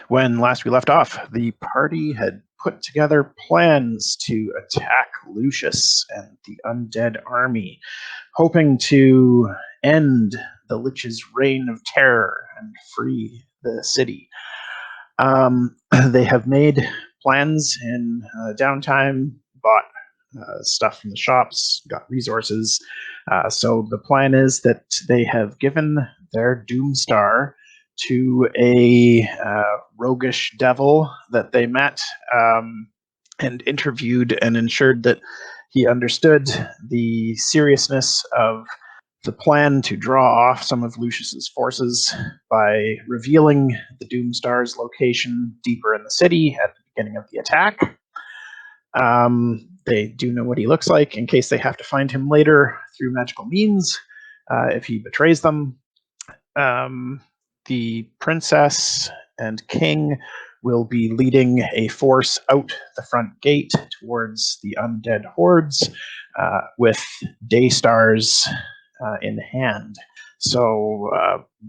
When last we left off, the party had put together plans to attack Lucius and the undead army, hoping to end the Lich's reign of terror and free the city. They have made plans in downtime, bought stuff from the shops, got resources. So the plan is that they have given their Doomstar to a roguish devil that they met and interviewed and ensured that he understood the seriousness of the plan to draw off some of Lucius's forces by revealing the Doomstar's location deeper in the city at the beginning of the attack. They do know what he looks like in case they have to find him later through magical means if he betrays them. The princess and king will be leading a force out the front gate towards the undead hordes with Daystars in hand. So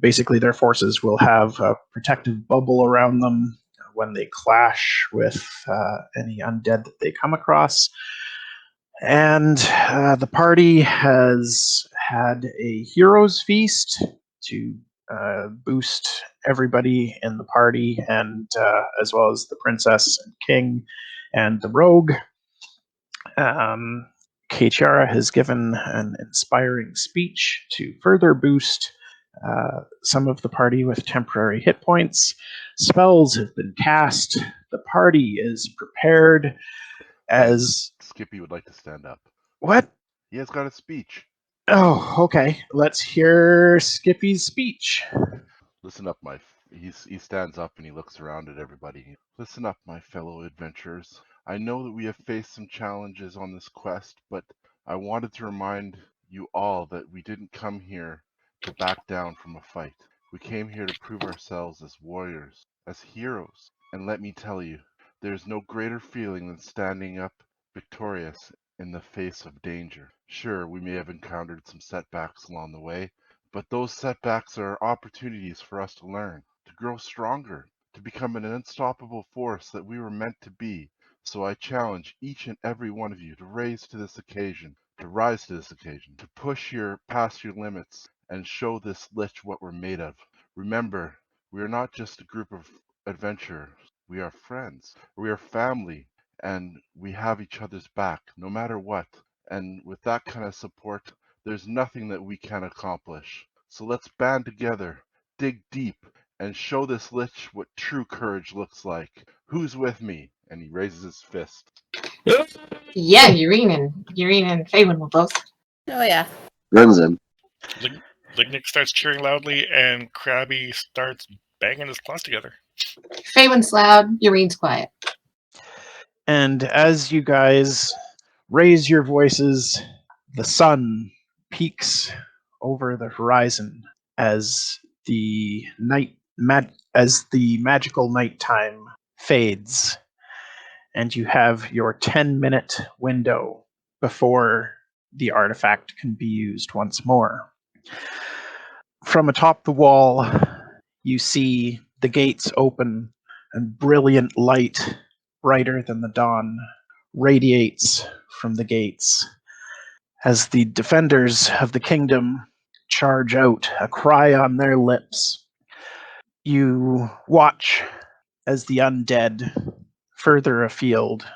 basically their forces will have a protective bubble around them when they clash with any undead that they come across. And the party has had a hero's feast to boost everybody in the party, and as well as the princess and king and the rogue. Katiara has given an inspiring speech to further boost some of the party with temporary hit points. Spells have been cast. The party is prepared as... Skippy would like to stand up. What? He has got a speech. Oh, okay. Let's hear Skippy's speech. Listen up, he stands up and he looks around at everybody. Listen up, my fellow adventurers. I know that we have faced some challenges on this quest, but I wanted to remind you all that we didn't come here to back down from a fight. We came here to prove ourselves as warriors, as heroes. And let me tell you, there's no greater feeling than standing up victorious in the face of danger. Sure, we may have encountered some setbacks along the way, but those setbacks are opportunities for us to learn, to grow stronger, to become an unstoppable force that we were meant to be. So I challenge each and every one of you to rise to this occasion, to push past your limits and show this lich what we're made of. Remember, we are not just a group of adventurers. We are friends. We are family, and we have each other's back no matter what. And with that kind of support, there's nothing that we can't accomplish. So let's band together, dig deep, and show this lich what true courage looks like. Who's with me? And he raises his fist. Yeah, Yaereene and Faewyn will both. Oh yeah. Grun's in. Lignyck starts cheering loudly, and Krabby starts banging his claws together. Faewyn's loud, Yareen's quiet. And as you guys raise your voices, the sun peaks over the horizon as the magical nighttime fades, and you have your 10-minute window before the artifact can be used once more. From atop the wall, you see the gates open, and brilliant light, brighter than the dawn, radiates from the gates as the defenders of the kingdom charge out, a cry on their lips. You watch as the undead further afield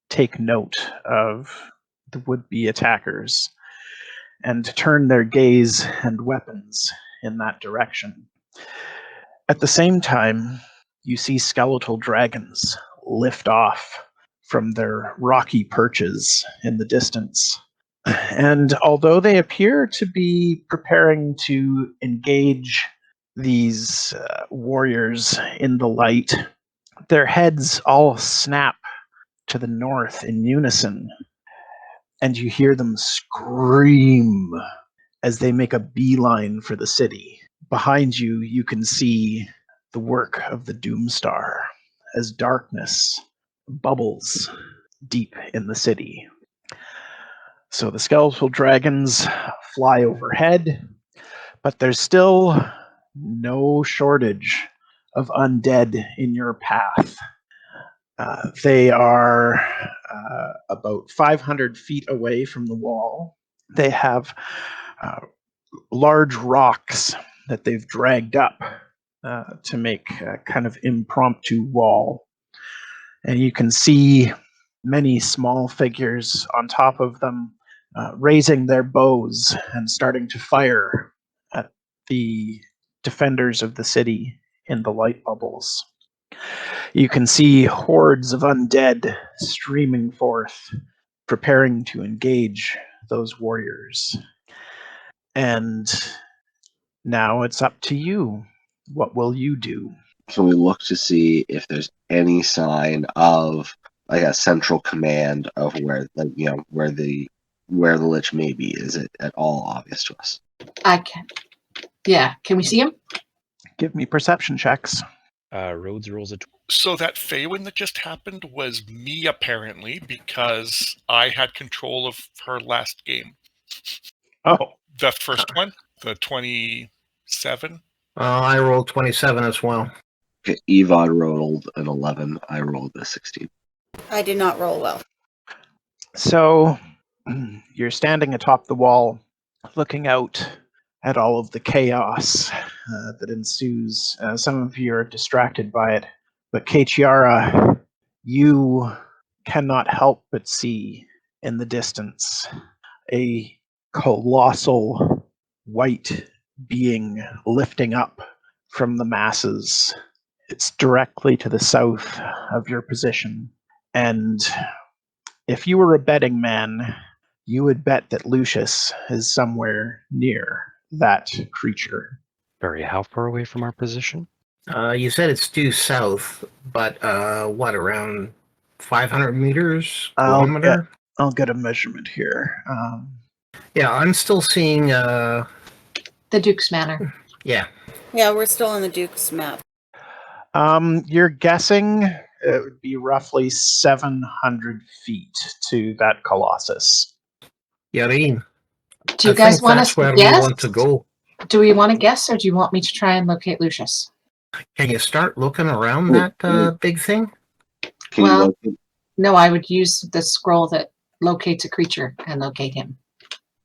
take note of the would-be attackers and turn their gaze and weapons in that direction. At the same time, you see skeletal dragons lift off from their rocky perches in the distance. And although they appear to be preparing to engage these warriors in the light, their heads all snap to the north in unison, and you hear them scream as they make a beeline for the city. Behind you, you can see the work of the Doomstar as darkness bubbles deep in the city. So the skeletal dragons fly overhead, but there's still no shortage of undead in your path. They are about 500 feet away from the wall. They have large rocks that they've dragged up to make a kind of impromptu wall. And you can see many small figures on top of them raising their bows and starting to fire at the defenders of the city in the light bubbles. You can see hordes of undead streaming forth, preparing to engage those warriors. And now it's up to you. What will you do? Can we look to see if there's any sign of like a central command of where the lich may be? Is it at all obvious to us? I can. Yeah, can we see him? Give me perception checks. Rhodes rolls a So that Faewyn that just happened was me, apparently, because I had control of her last game. Oh, The first one, the 27. I rolled 27 as well. Okay, Evad rolled an 11. I rolled a 16. I did not roll well. so you're standing atop the wall, looking out at all of the chaos that ensues. Some of you are distracted by it, but Kechiara, you cannot help but see in the distance a colossal white being lifting up from the masses. It's directly to the south of your position. And if you were a betting man, you would bet that Lucius is somewhere near that creature. Barry, how far away from our position? You said it's due south, but what, around 500 meters? Kilometer? I'll get a measurement here. Yeah, I'm still seeing, The Duke's Manor. yeah. Yeah, we're still on the Duke's map. You're guessing it would be roughly 700 feet to that Colossus. Yaereene. Do you I guys think want that's us to where guess? we want to go. Do we want to guess, or do you want me to try and locate Lucius? Can you start looking around that big thing? Can Well- you look? No, I would use the scroll that locates a creature and locate him.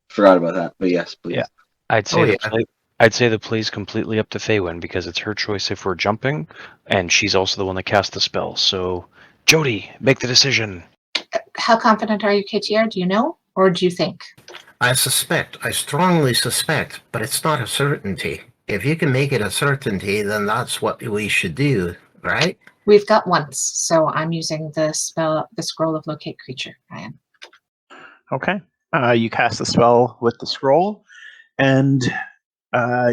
Forgot about that, but yes, please. Yeah. I'd say Oh, the yeah. play, I'd say the play's completely up to Faewyn because it's her choice if we're jumping, and she's also the one that cast the spell. So, Jody, make the decision. How confident are you, KTR? Do you know, or do you think? I strongly suspect, but it's not a certainty. If you can make it a certainty, then that's what we should do, right? We've got once, so I'm using the scroll of locate creature. I am. Okay. You cast the spell with the scroll, and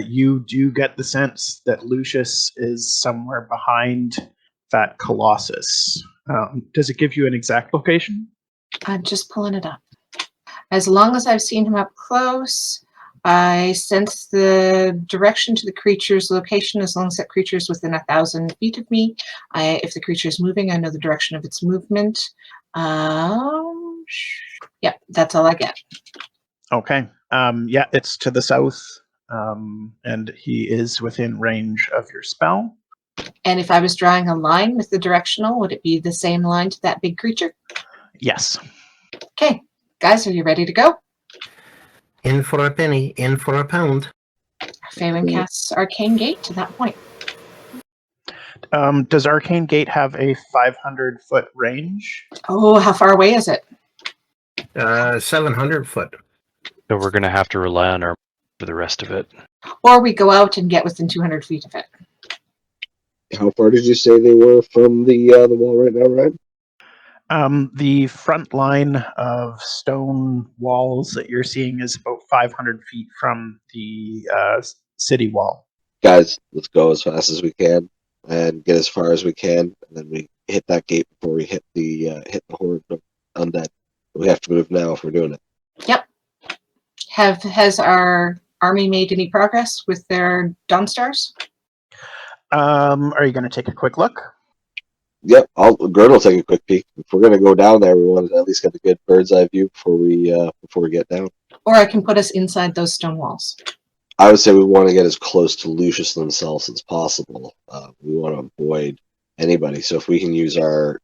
you do get the sense that Lucius is somewhere behind that Colossus. Does it give you an exact location? I'm just pulling it up. As long as I've seen him up close, I sense the direction to the creature's location as long as that creature is within 1,000 feet of me. If the creature is moving, I know the direction of its movement. Yeah, that's all I get. Okay. Yeah, it's to the south, and he is within range of your spell. And if I was drawing a line with the directional, would it be the same line to that big creature? Yes. Okay, guys, are you ready to go? In for a penny, in for a pound. Faewyn casts Arcane Gate to that point. Does Arcane Gate have a 500-foot range? Oh, how far away is it? 700 foot. So we're going to have to rely on our for the rest of it. Or we go out and get within 200 feet of it. How far did you say they were from the wall right now, Ryan? The front line of stone walls that you're seeing is about 500 feet from the city wall. Guys, let's go as fast as we can and get as far as we can, and then we hit that gate before we hit the horde of undead. We have to move now if we're doing it. Yep. Has our army made any progress with their Dawnstars? Are you going to take a quick look? Yep, Grun will take a quick peek. If we're gonna go down there, we want to at least get a good bird's eye view before we get down. Or I can put us inside those stone walls. I would say we want to get as close to Lucius themselves as possible. We want to avoid anybody. So if we can use our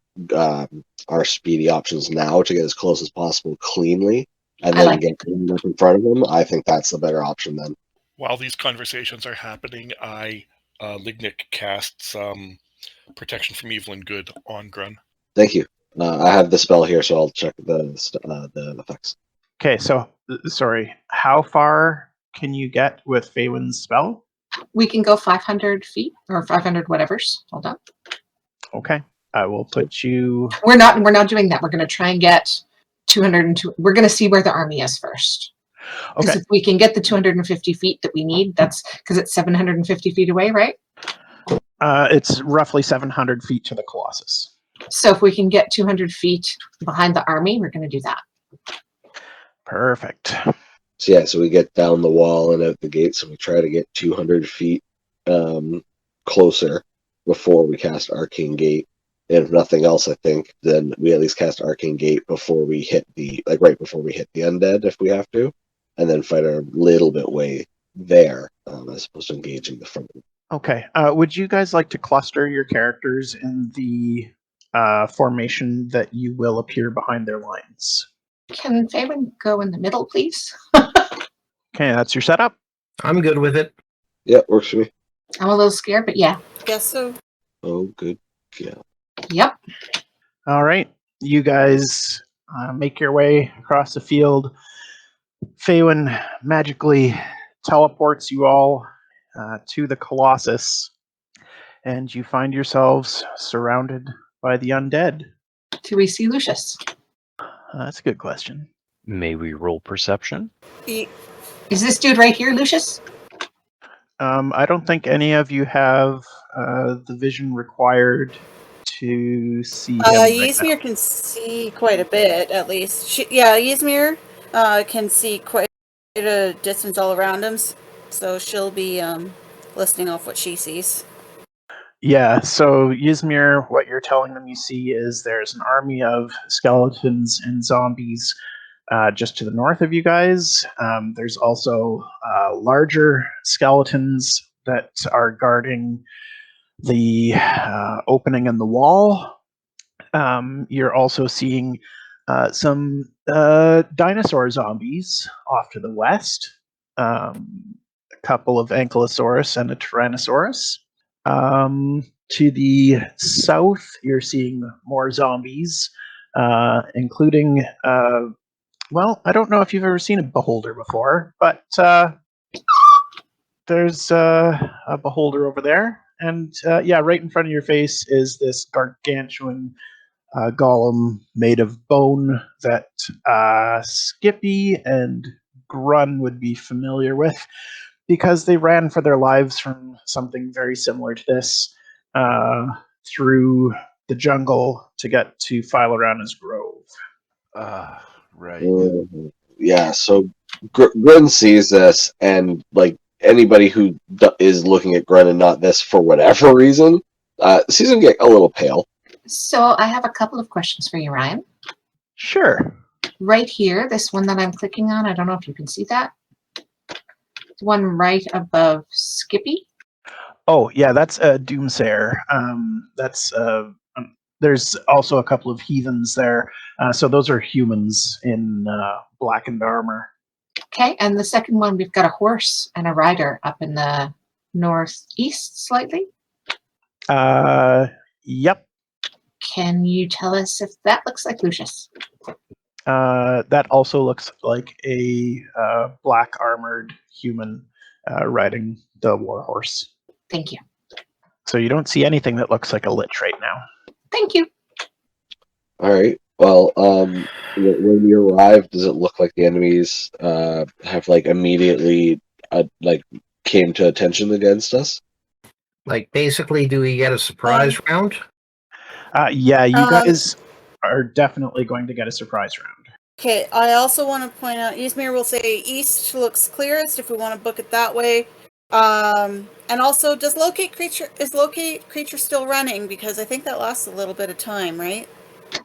speedy options now to get as close as possible cleanly, and then get up in front of them, I think that's the better option then. While these conversations are happening, Lignyck casts protection from evil and good on Grun. Thank you. I have the spell here, so I'll check the effects. Okay, so sorry, how far can you get with Faewyn's spell? We can go 500 feet or 500 whatevers. Hold on. Okay, I will put you. We're not doing that. We're going to try and get 202. We're going to see where the army is first. Because Okay. if we can get the 250 feet that we need, that's because it's 750 feet away, right? It's roughly 700 feet to the Colossus. So if we can get 200 feet behind the army, we're going to do that. Perfect. So yeah, so we get down the wall and out the gates, and we try to get 200 feet closer before we cast Arcane Gate. And if nothing else, I think then we at least cast Arcane Gate before we hit right before we hit the undead, if we have to, and then fight a little bit way there, as opposed to engaging the front. Okay. Would you guys like to cluster your characters in the formation that you will appear behind their lines? Can Faewyn go in the middle, please? Okay, that's your setup. I'm good with it. Yeah, works for me. I'm a little scared, but yeah. Guess so. Oh, good. Yeah. Yep. All right. You guys make your way across the field. Faewyn magically teleports you all to the Colossus, and you find yourselves surrounded by the undead. Do we see Lucius? That's a good question. May we roll perception? Is this dude right here, Lucius? I don't think any of you have the vision required to see him. Ysmyr can see quite a bit, at least. Ysmyr can see quite a distance all around him, so she'll be listening off what she sees. Yeah, so Ysmyr, what you're telling them you see is there's an army of skeletons and zombies just to the north of you guys. There's also larger skeletons that are guarding the opening in the wall. You're also seeing some dinosaur zombies off to the west, a couple of Ankylosaurus and a Tyrannosaurus. To the south, you're seeing more zombies, including, well, I don't know if you've ever seen a beholder before, but there's a beholder over there. And yeah, right in front of your face is this gargantuan golem made of bone that Skippy and Grun would be familiar with, because they ran for their lives from something very similar to this through the jungle to get to Philorana's Grove. Right. Yeah, so Grun sees this, and like anybody who is looking at Grun and not this for whatever reason, sees him get a little pale. So I have a couple of questions for you, Ryan. Sure. Right here, this one that I'm clicking on, I don't know if you can see that. The one right above Skippy. Oh, yeah, that's Doomsayer. There's also a couple of heathens there. So those are humans in blackened armor. Okay, and the second one, we've got a horse and a rider up in the northeast slightly. Yep. Can you tell us if that looks like Lucius? That also looks like a black armored human riding the warhorse. Thank you. So you don't see anything that looks like a lich right now. Thank you. All right. Well, when we arrive, does it look like the enemies have like immediately came to attention against us? Like, basically, do we get a surprise round? Yeah, you guys are definitely going to get a surprise round. Okay, I also want to point out, Ysmyr will say east looks clearest if we want to book it that way. And also, is locate creature still running? Because I think that lasts a little bit of time, right?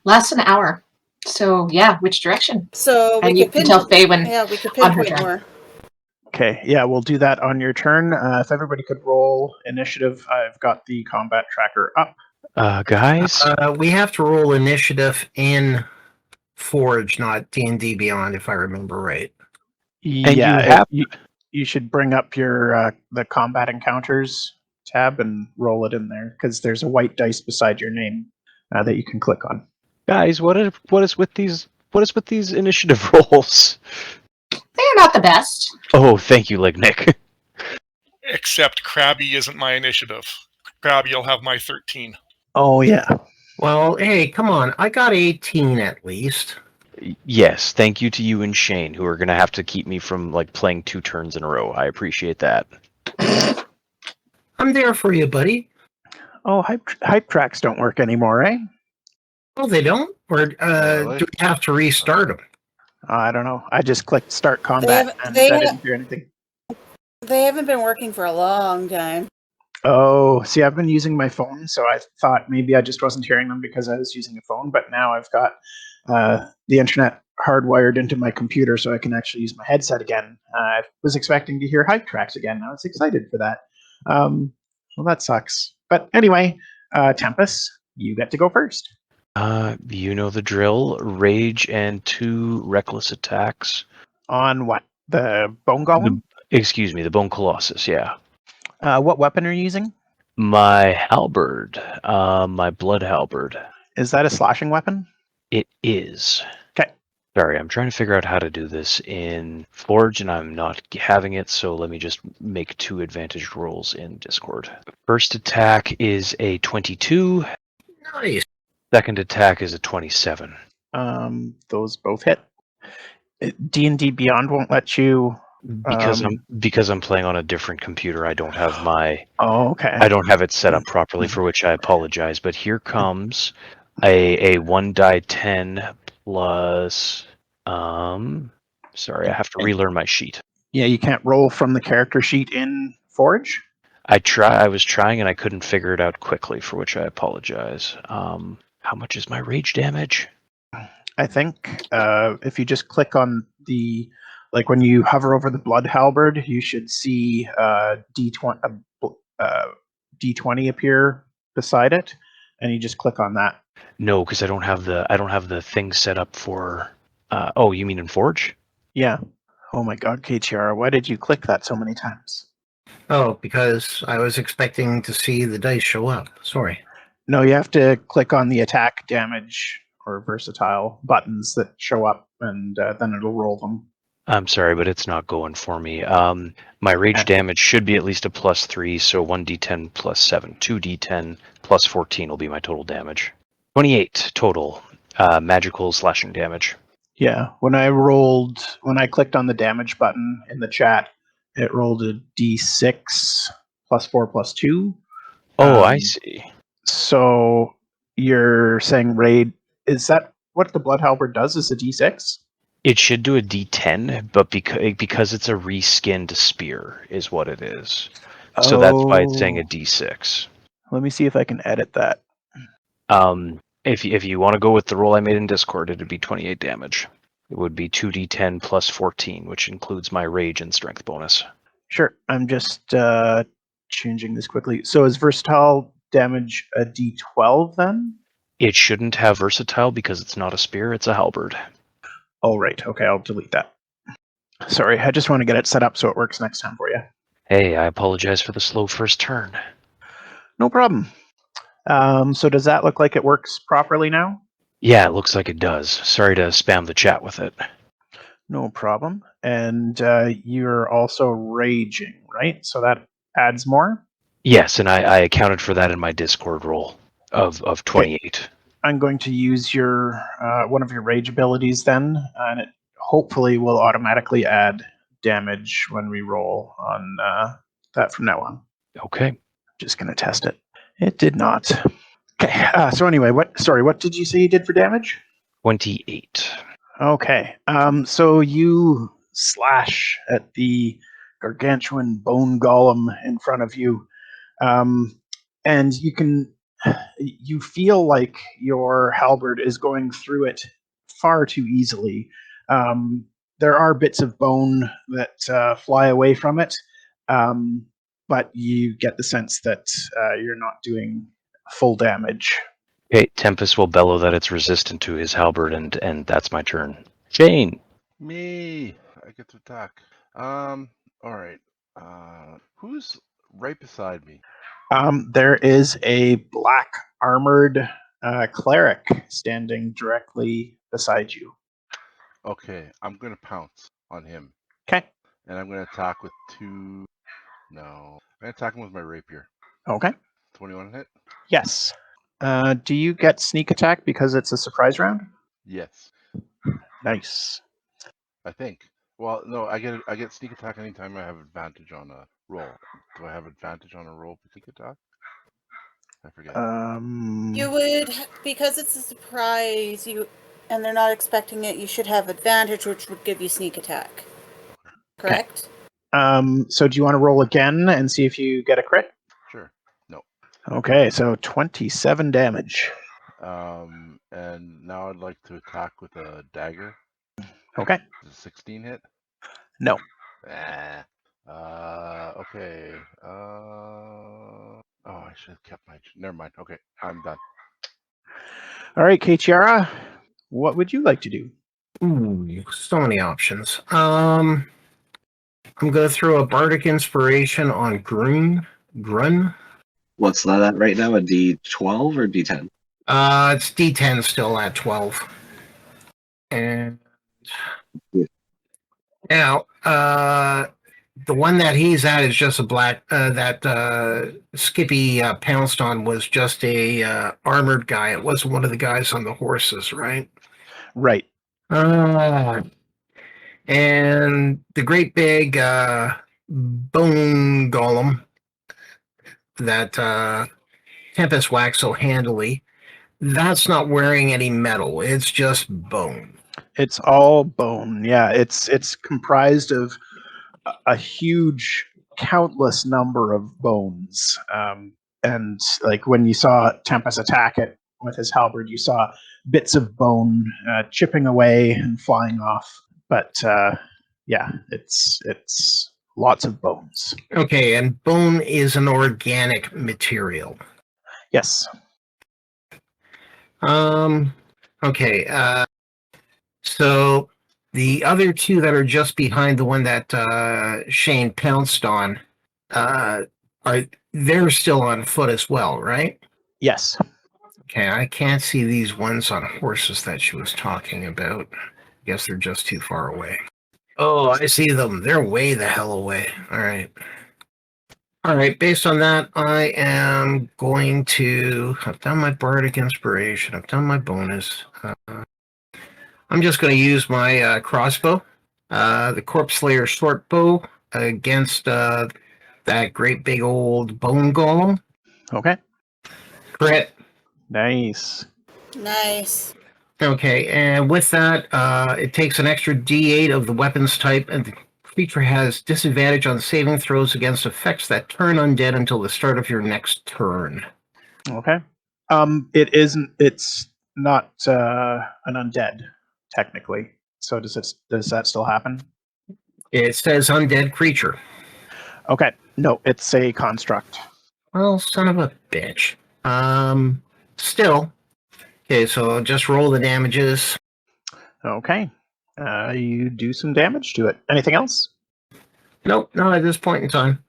Lasts an hour. So yeah, which direction? So we And you can tell Faewyn. Yeah, we could on her pinpoint turn. more. Okay, yeah, we'll do that on your turn. If everybody could roll initiative, I've got the combat tracker up. Guys, We have to roll initiative in Forge, not D&D Beyond, if I remember right. And you Yeah, have- you should bring up your the combat encounters tab and roll it in there because there's a white dice beside your name that you can click on. guys, what is with these initiative rolls? They're not the best. Oh, thank you, Lignyck. Except Krabby isn't my initiative. Krabby will have my 13. Oh yeah. Well, hey, come on. I got 18 at least. Yes, thank you to you and Shane, who are going to have to keep me from playing 2 turns in a row. I appreciate that. I'm there for you, buddy. Oh, hype tracks don't work anymore, eh? Oh, they don't? Or Really? do we have to restart them? I don't know. I just clicked start combat and I didn't hear anything. They haven't been working for a long time. Oh, see, I've been using my phone, so I thought maybe I just wasn't hearing them because I was using a phone, but now I've got the internet hardwired into my computer so I can actually use my headset again. I was expecting to hear hype tracks again. I was excited for that. Well, that sucks. But anyway, Tempus, you get to go first. You know the drill. Rage and 2 reckless attacks. On what? The bone golem? Excuse me, the Bone Colossus, yeah. What weapon are you using? My halberd. My blood halberd. Is that a slashing weapon? It is. Okay. Sorry, I'm trying to figure out how to do this in Forge, and I'm not having it, so let me just make 2 advantage rolls in Discord. First attack is a 22. Nice. Second attack is a 27. Those both hit. D&D Beyond won't let you... Because I'm playing on a different computer, I don't have my... Oh, okay. I don't have it set up properly, for which I apologize, but here comes a 1 die 10 plus... Sorry, I have to relearn my sheet. Yeah, you can't roll from the character sheet in Forge? I was trying and I couldn't figure it out quickly, for which I apologize. How much is my rage damage? I think if you just click on the... Like when you hover over the blood halberd, you should see D20 appear beside it, and you just click on that. No, because I don't have the thing set up for... oh, you mean in Forge? Yeah. Oh my god, KTR, why did you click that so many times? Oh, because I was expecting to see the dice show up. Sorry. No, you have to click on the attack, damage, or versatile buttons that show up, and then it'll roll them. I'm sorry, but it's not going for me. My rage damage should be at least a +3, so 1d10 plus 7. 2d10 plus 14 will be my total damage. 28 total magical slashing damage. Yeah, when I clicked on the damage button in the chat, it rolled a d6 plus 4 plus 2. Oh, I see. So you're saying raid, is that what the blood halberd does, is a d6? It should do a d10, but because it's a reskinned spear is what it is. So that's why it's saying a d6. Let me see if I can edit that. If you want to go with the roll I made in Discord, it'd be 28 damage. It would be 2d10 plus 14, which includes my rage and strength bonus. Sure, I'm just changing this quickly. So is versatile damage a d12 then? It shouldn't have versatile because it's not a spear, it's a halberd. Oh, right. Okay, I'll delete that. Sorry, I just want to get it set up so it works next time for you. Hey, I apologize for the slow first turn. No problem. So does that look like it works properly now? Yeah, it looks like it does. Sorry to spam the chat with it. No problem. And you're also raging, right? So that adds more? Yes, and I accounted for that in my Discord roll of 28. Okay. I'm going to use your one of your rage abilities then, and it hopefully will automatically add damage when we roll on that from now on. Okay. Just going to test it. It did not. Okay. So anyway, what did you say you did for damage? 28. Okay. So you slash at the gargantuan bone golem in front of you, and you feel like your halberd is going through it far too easily. there are bits of bone that fly away from it, but you get the sense that you're not doing full damage. Okay, Tempus will bellow that it's resistant to his halberd, and that's my turn. Shane. Me. I get to attack. All right. Who's right beside me? There is a black armored cleric standing directly beside you. Okay, I'm gonna pounce on him, Okay. and I'm gonna attack with two. No, I'm gonna attack him with my rapier. Okay. 21 hit. Yes. Do you get sneak attack because it's a surprise round? Yes, Nice. I think. Well, no, I get sneak attack anytime I have advantage on a roll. Do I have advantage on a roll for sneak attack? I forget. You would, because it's a surprise, and they're not expecting it, you should have advantage, which would give you sneak attack. Correct? So do you want to roll again and see if you get a crit? Sure. No. Okay, so 27 damage. And now I'd like to attack with a dagger. Okay. Does a 16 hit? No. Okay. Oh, I should have kept my. Never mind. Okay, I'm done. All right, Keitiara, what would you like to do? Ooh, so many options. I'm gonna throw a bardic inspiration on Grun. What's that at right now? A D12 or D10? It's D10 still at 12. And Yeah. now, the one that he's at is just a black. That Skippy pounced on was just a armored guy. It wasn't one of the guys on the horses, right? Right. And the great big bone golem that Tempus whacked so handily, that's not wearing any metal. It's just bone. It's all bone. Yeah, it's comprised of a huge, countless number of bones. And like when you saw Tempus attack it with his halberd, you saw bits of bone chipping away and flying off. But yeah, it's lots of bones. Okay, and bone is an organic material. Yes. Okay. So the other two that are just behind the one that Shane pounced on, they're still on foot as well, right? Yes. Okay, I can't see these ones on horses that she was talking about. Guess they're just too far away. Oh, I see them. They're way the hell away. All right. All right, based on that, I am going to... I've done my bardic inspiration. I've done my bonus. I'm just going to use my crossbow, the Corpse Slayer short bow, against that great big old bone golem. Okay. Crit. Nice. Nice. Okay, and with that, it takes an extra D8 of the weapons type, and the creature has disadvantage on saving throws against effects that turn undead until the start of your next turn. Okay. It isn't. It's not an undead, technically. So does that still happen? It says undead creature. Okay. No, it's a construct. Well, son of a bitch. Still. Okay, so just roll the damages. Okay. You do some damage to it. Anything else? Nope, not at this point in time.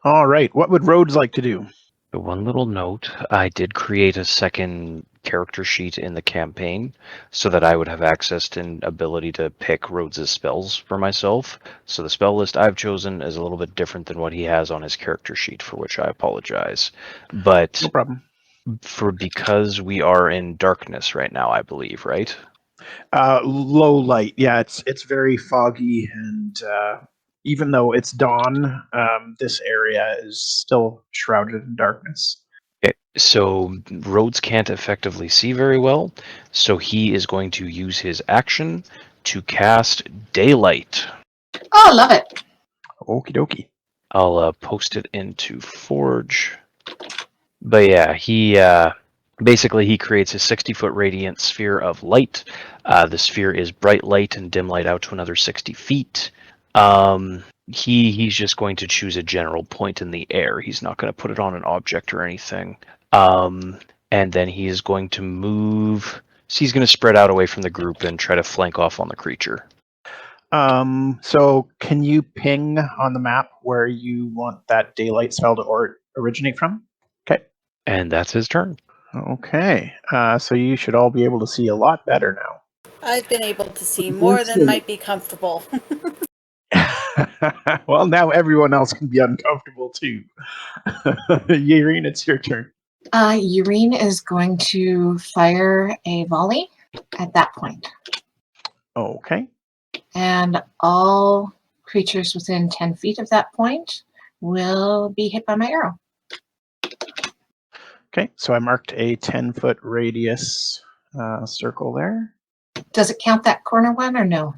All right. What would Rhodes like to do? One little note, I did create a second character sheet in the campaign so that I would have access to an ability to pick Rhodes' spells for myself. So the spell list I've chosen is a little bit different than what he has on his character sheet, for which I apologize. But No problem. because we are in darkness right now, I believe, right? Low light. Yeah, it's very foggy, and even though it's dawn, this area is still shrouded in darkness. Okay, so Rhodes can't effectively see very well, so he is going to use his action to cast Daylight. Oh, love it. Okie dokie. I'll post it into Forge. But yeah, Basically, he creates a 60-foot radiant sphere of light. The sphere is bright light and dim light out to another 60 feet. He's just going to choose a general point in the air. He's not going to put it on an object or anything. And then he is going to move. So he's going to spread out away from the group and try to flank off on the creature. So can you ping on the map where you want that daylight spell to originate from? Okay. And that's his turn. Okay. So you should all be able to see a lot better now. I've been able to see more than might be comfortable. Well, now everyone else can be uncomfortable too. Yaereene, it's your turn. Yaereene is going to fire a volley at that point. Okay. And all creatures within 10 feet of that point will be hit by my arrow. Okay, so I marked a 10-foot radius circle there. Does it count that corner one or no?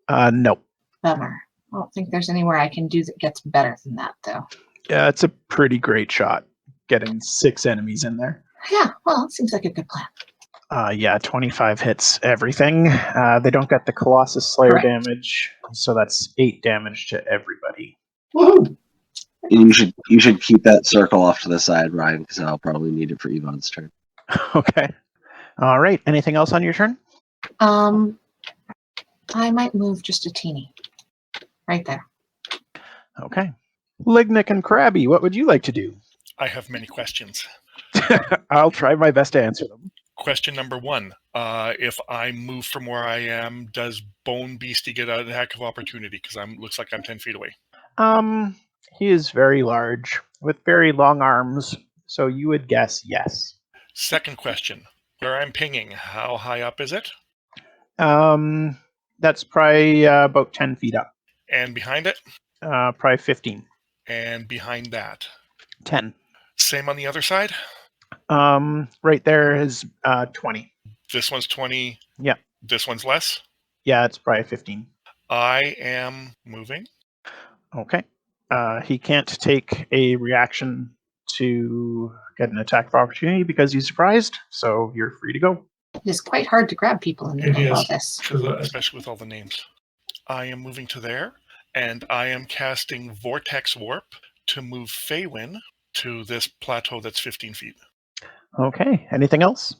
No. Bummer. I don't think there's anywhere I can do that gets better than that, though. Yeah, it's a pretty great shot, getting 6 enemies in there. Yeah, well, it seems like a good plan. Yeah, 25 hits everything. They don't get the Colossus Slayer Correct. damage, so that's 8 damage to everybody. Woohoo! And you should keep that circle off to the side, Ryan, because I'll probably need it for Evan's turn. Okay. All right. Anything else on your turn? I might move just a teeny. Right there. Okay. Lignyck and Krabby, what would you like to do? I have many questions. I'll try my best to answer them. Question number 1. If I move from where I am, does Bone Beastie get an attack of opportunity? Because looks like I'm 10 feet away. He is very large with very long arms, so you would guess yes. Second question. Where I'm pinging, how high up is it? That's probably about 10 feet up. And behind it? Probably 15. And behind that? 10. Same on the other side? Right there is 20. This one's 20. Yeah. This one's less? Yeah, it's probably 15. I am moving. Okay. He can't take a reaction to get an attack of opportunity because he's surprised, so you're free to go. It is quite hard to grab people in the middle of all this. Especially with all the names. I am moving to there, and I am casting Vortex Warp to move Faewyn to this plateau that's 15 feet. Okay. Anything else?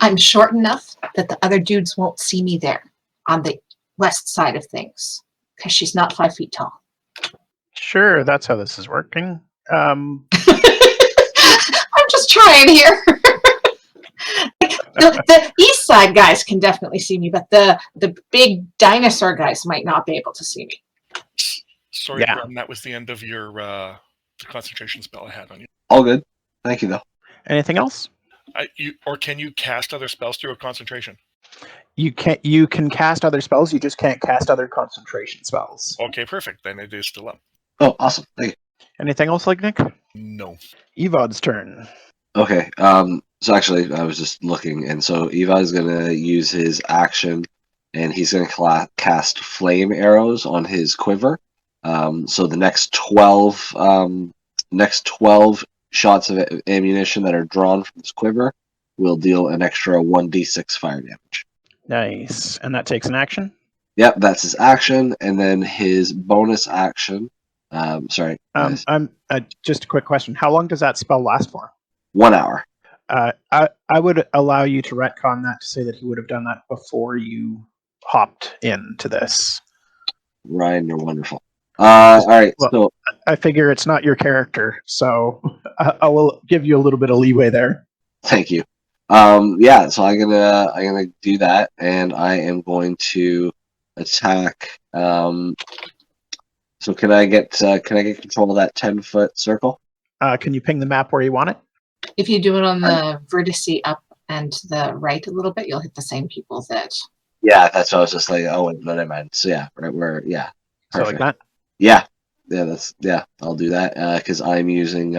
I'm short enough that the other dudes won't see me there on the west side of things because she's not 5 feet tall. Sure, that's how this is working. I'm just trying here. The east side guys can definitely see me, but the big dinosaur guys might not be able to see me. Sorry, Yeah. Grun, that was the end of your the concentration spell I had on you. All good. Thank you, though. Anything else? Or can you cast other spells through a concentration? You can cast other spells, you just can't cast other concentration spells. Okay, perfect. Then it is still up. Oh, awesome. Thank you. Anything else, like Nick? No. Evod's turn. Okay. So actually, I was just looking, and so Evad is going to use his action, and he's going to cast flame arrows on his quiver. So the next 12 shots of ammunition that are drawn from his quiver will deal an extra 1d6 fire damage. Nice. And that takes an action? Yep, that's his action, and then his bonus action. Sorry. I'm just a quick question. How long does that spell last for? 1 hour. I would allow you to retcon that to say that he would have done that before you hopped into this. Ryan, you're wonderful. All right. Well, so I figure it's not your character, so I will give you a little bit of leeway there. thank you. Yeah. So I'm gonna do that, and I am going to attack. So can I get control of that 10-foot circle? Can you ping the map where you want it? If you do it on the vertice up and to the right a little bit, you'll hit the same people that. Yeah, that's what I was just like. Oh, wait, what I meant. So yeah, right where. Yeah. So like that? Yeah. I'll do that because I'm using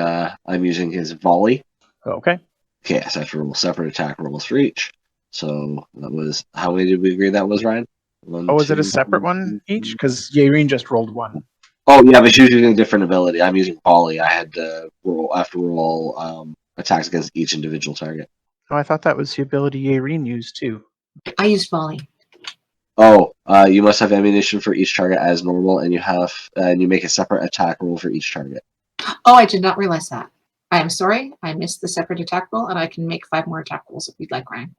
his volley. Okay. Okay, so I have to roll separate attack rolls for each. So that was how many did we agree that was, Ryan? One, Oh, is it a two, separate one each? Because Yaereene just rolled one. Oh yeah, but she's using a different ability. I'm using volley. I had to roll attacks against each individual target. Oh, I thought that was the ability Yaereene used too. I used volley. Oh, you must have ammunition for each target as normal, and you make a separate attack roll for each target. Oh, I did not realize that. I am sorry. I missed the separate attack roll, and I can make 5 more attack rolls if you'd like, Ryan.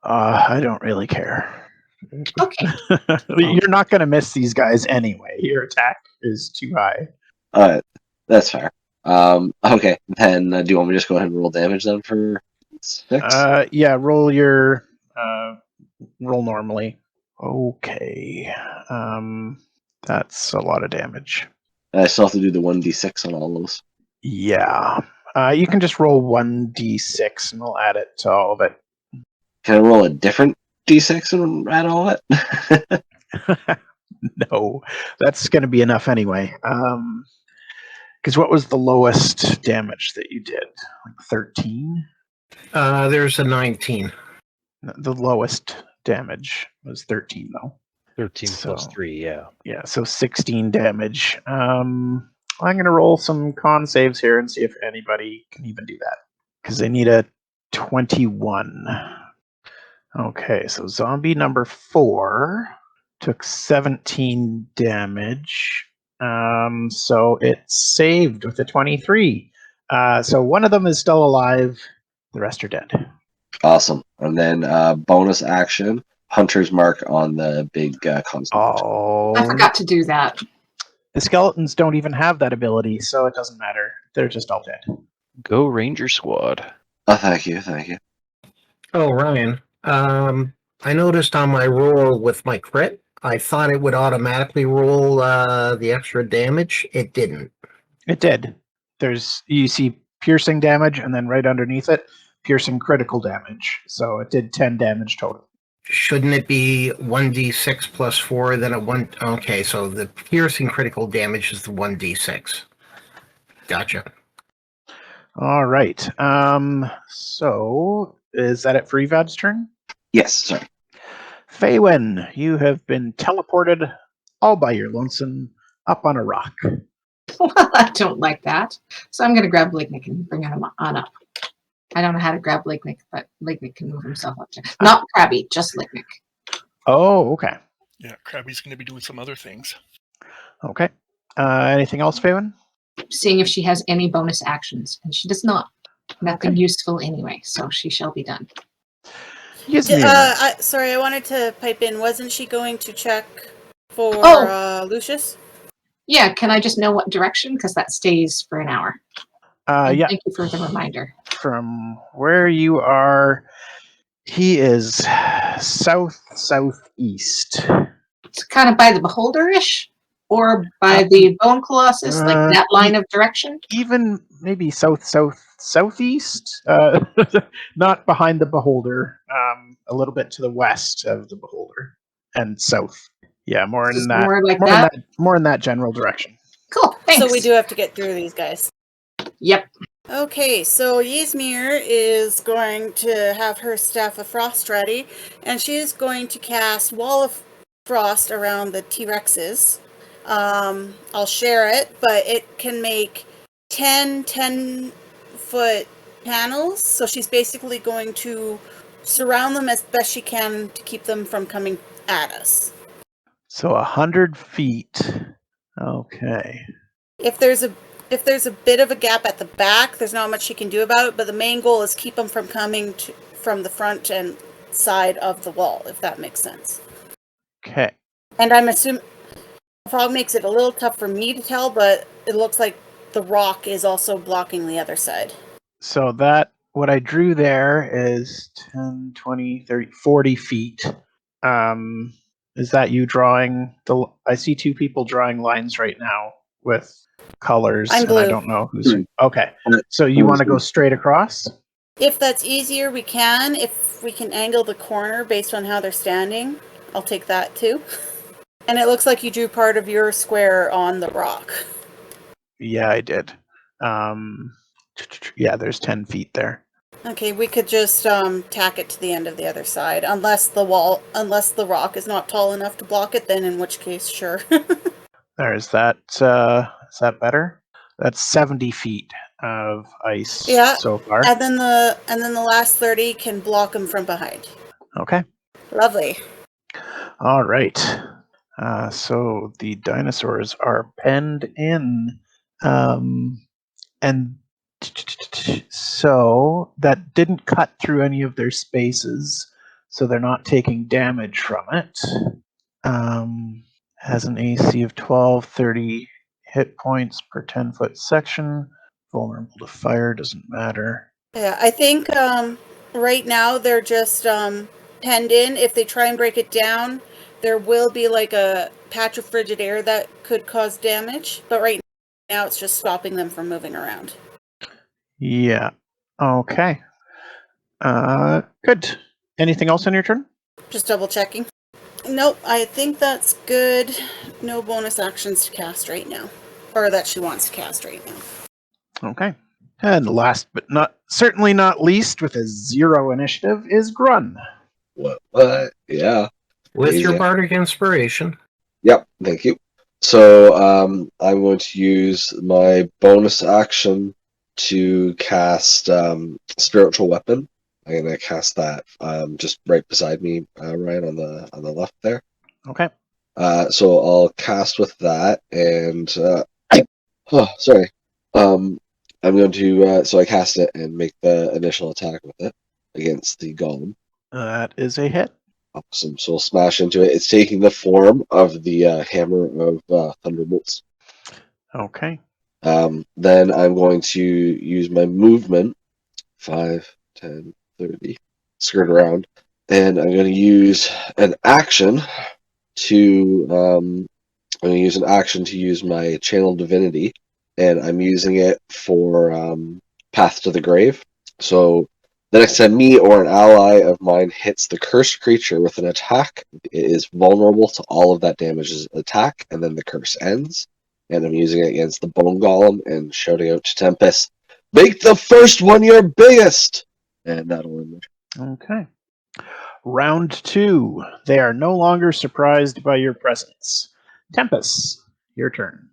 I don't really care. Okay. You're not going to miss these guys anyway. Your attack is too high. That's fair. Okay, then do you want me to just go ahead and roll damage then for 6? Yeah, roll your roll normally. Okay. That's a lot of damage. I still have to do the 1d6 on all those. Yeah. You can just roll 1d6 and we'll add it to all of it. Can I roll a different d6 and add all of it? No, that's going to be enough anyway. Because what was the lowest damage that you did? Like 13? There's a 19. The lowest damage was 13, though. 13 plus So- 3, yeah. Yeah, so 16 damage. I'm going to roll some con saves here and see if anybody can even do that. Because they need a 21. Okay, so zombie number 4 took 17 damage. So it's saved with a 23. So one of them is still alive. The rest are dead. Awesome. And then bonus action, Hunter's Mark on the big constable. Oh, I forgot to do that. the skeletons don't even have that ability, so it doesn't matter. They're just all dead. Go Ranger Squad. Oh, thank you. Oh, Ryan. I noticed on my roll with my crit, I thought it would automatically roll the extra damage. It didn't. It did. You see piercing damage, and then right underneath it, piercing critical damage. So it did 10 damage total. Shouldn't it be 1d6 plus 4, then a 1... Okay, so the piercing critical damage is the 1d6. Gotcha. All right. So is that it for Evad's turn? Yes, sorry. Faewyn, you have been teleported all by your lonesome up on a rock. Well, I don't like that. So I'm going to grab Lignyck and bring him on up. I don't know how to grab Lignyck, but Lignyck can move himself up. Not Krabby, just Lignyck. Oh, okay. Yeah, Krabby's going to be doing some other things. Okay. Anything else, Faewyn? Seeing if she has any bonus actions, and she does not. Nothing Okay. useful anyway, so she shall be done. Ysmyr. Sorry, I wanted to pipe in. Wasn't she going to check for Lucius? Yeah, can I just know what direction? Because that stays for an hour. And Yeah, thank you for the reminder. from where you are, he is southeast. It's kind of by the Beholder-ish, or by the Bone Colossus, like that line of direction. Even maybe southeast, not behind the Beholder, a little bit to the west of the Beholder, and south. Yeah, more in Just that, more like more that? in that, more in that general direction. Cool, thanks. So we do have to get through these guys. Yep. Okay, so Ysmyr is going to have her Staff of Frost ready, and she's going to cast Wall of Frost around the T-Rexes. I'll share it, but it can make 10-foot panels, so she's basically going to surround them as best she can to keep them from coming at us. So 100 feet. Okay. If there's a bit of a gap at the back, there's not much she can do about it, but the main goal is keep them from coming from the front and side of the wall, if that makes sense. Okay. And I'm assuming fog makes it a little tough for me to tell, but it looks like the rock is also blocking the other side. So that, what I drew there is 10, 20, 30, 40 feet. Is that you drawing I see two people drawing lines right now with colors. I'm and I blue. don't know who's. Okay. So you want to go straight across? If that's easier, we can. If we can angle the corner based on how they're standing, I'll take that too. And it looks like you drew part of your square on the rock. Yeah, I did. Yeah, there's 10 feet there. Okay, we could just tack it to the end of the other side, unless the rock is not tall enough to block it. Then, in which case, sure. There's that. Is that better? That's 70 feet of ice Yeah. so far. And then the last 30 can block them from behind. Okay. Lovely. All right. So the dinosaurs are penned in. And so that didn't cut through any of their spaces, so they're not taking damage from it. Has an AC of 12, 30 hit points per 10-foot section. Vulnerable to fire, doesn't matter. Yeah, I think right now they're just penned in. If they try and break it down, there will be like a patch of frigid air that could cause damage. But right now it's just stopping them from moving around. Yeah. Okay. Good. Anything else on your turn? Just double checking. Nope, I think that's good. No bonus actions to cast right now. Or that she wants to cast right now. Okay. And last but certainly not least, with a 0 initiative, is Grun. What? Yeah. With your Easy. bardic inspiration. Yep, thank you. So I'm going to use my bonus action to cast Spiritual Weapon. I'm going to cast that just right beside me, Ryan, on the left there. Okay. So I'll cast with that, and sorry. I'm going to so I cast it and make the initial attack with it against the golem. That is a hit. Awesome. So we'll smash into it. It's taking the form of the hammer of thunderbolts. Okay. Then I'm going to use my movement, 5, 10, 30, skirt around, and I'm going to use an action to use my channel divinity, and I'm using it for Path to the Grave. So the next time me or an ally of mine hits the cursed creature with an attack, it is vulnerable to all of that damage's attack, and then the curse ends. And I'm using it against the bone golem and shouting out to Tempus, "Make the first one your biggest!" And that'll end it. Okay. Round 2. They are no longer surprised by your presence. Tempus, your turn.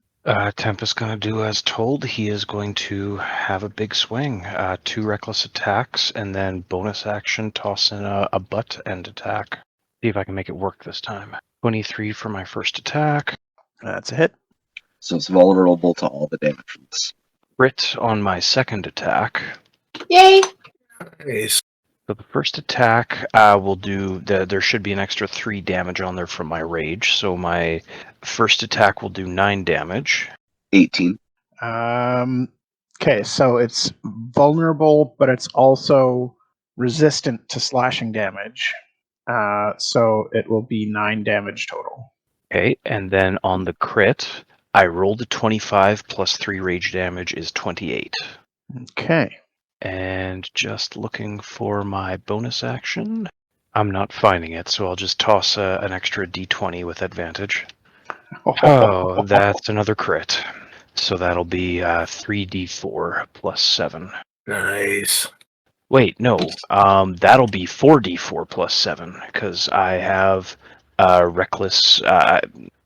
Tempus gonna do as told. He is going to have a big swing. 2 reckless attacks, and then bonus action, toss in a butt end attack. See if I can make it work this time. 23 for my first attack. That's a hit. So it's vulnerable to all the damage from this. Crit on my second attack. Yay! Nice. So the first attack will do, there should be an extra 3 damage on there from my rage. So my first attack will do 9 damage. 18. Okay, so it's vulnerable, but it's also resistant to slashing damage. So it will be 9 damage total. Okay, and then on the crit, I rolled a 25 plus 3 rage damage is 28. Okay. And just looking for my bonus action. I'm not finding it, so I'll just toss an extra d20 with advantage. Oh, that's another crit. So that'll be 3d4 plus 7. Nice. Wait, no. That'll be 4d4 plus 7, because I have reckless,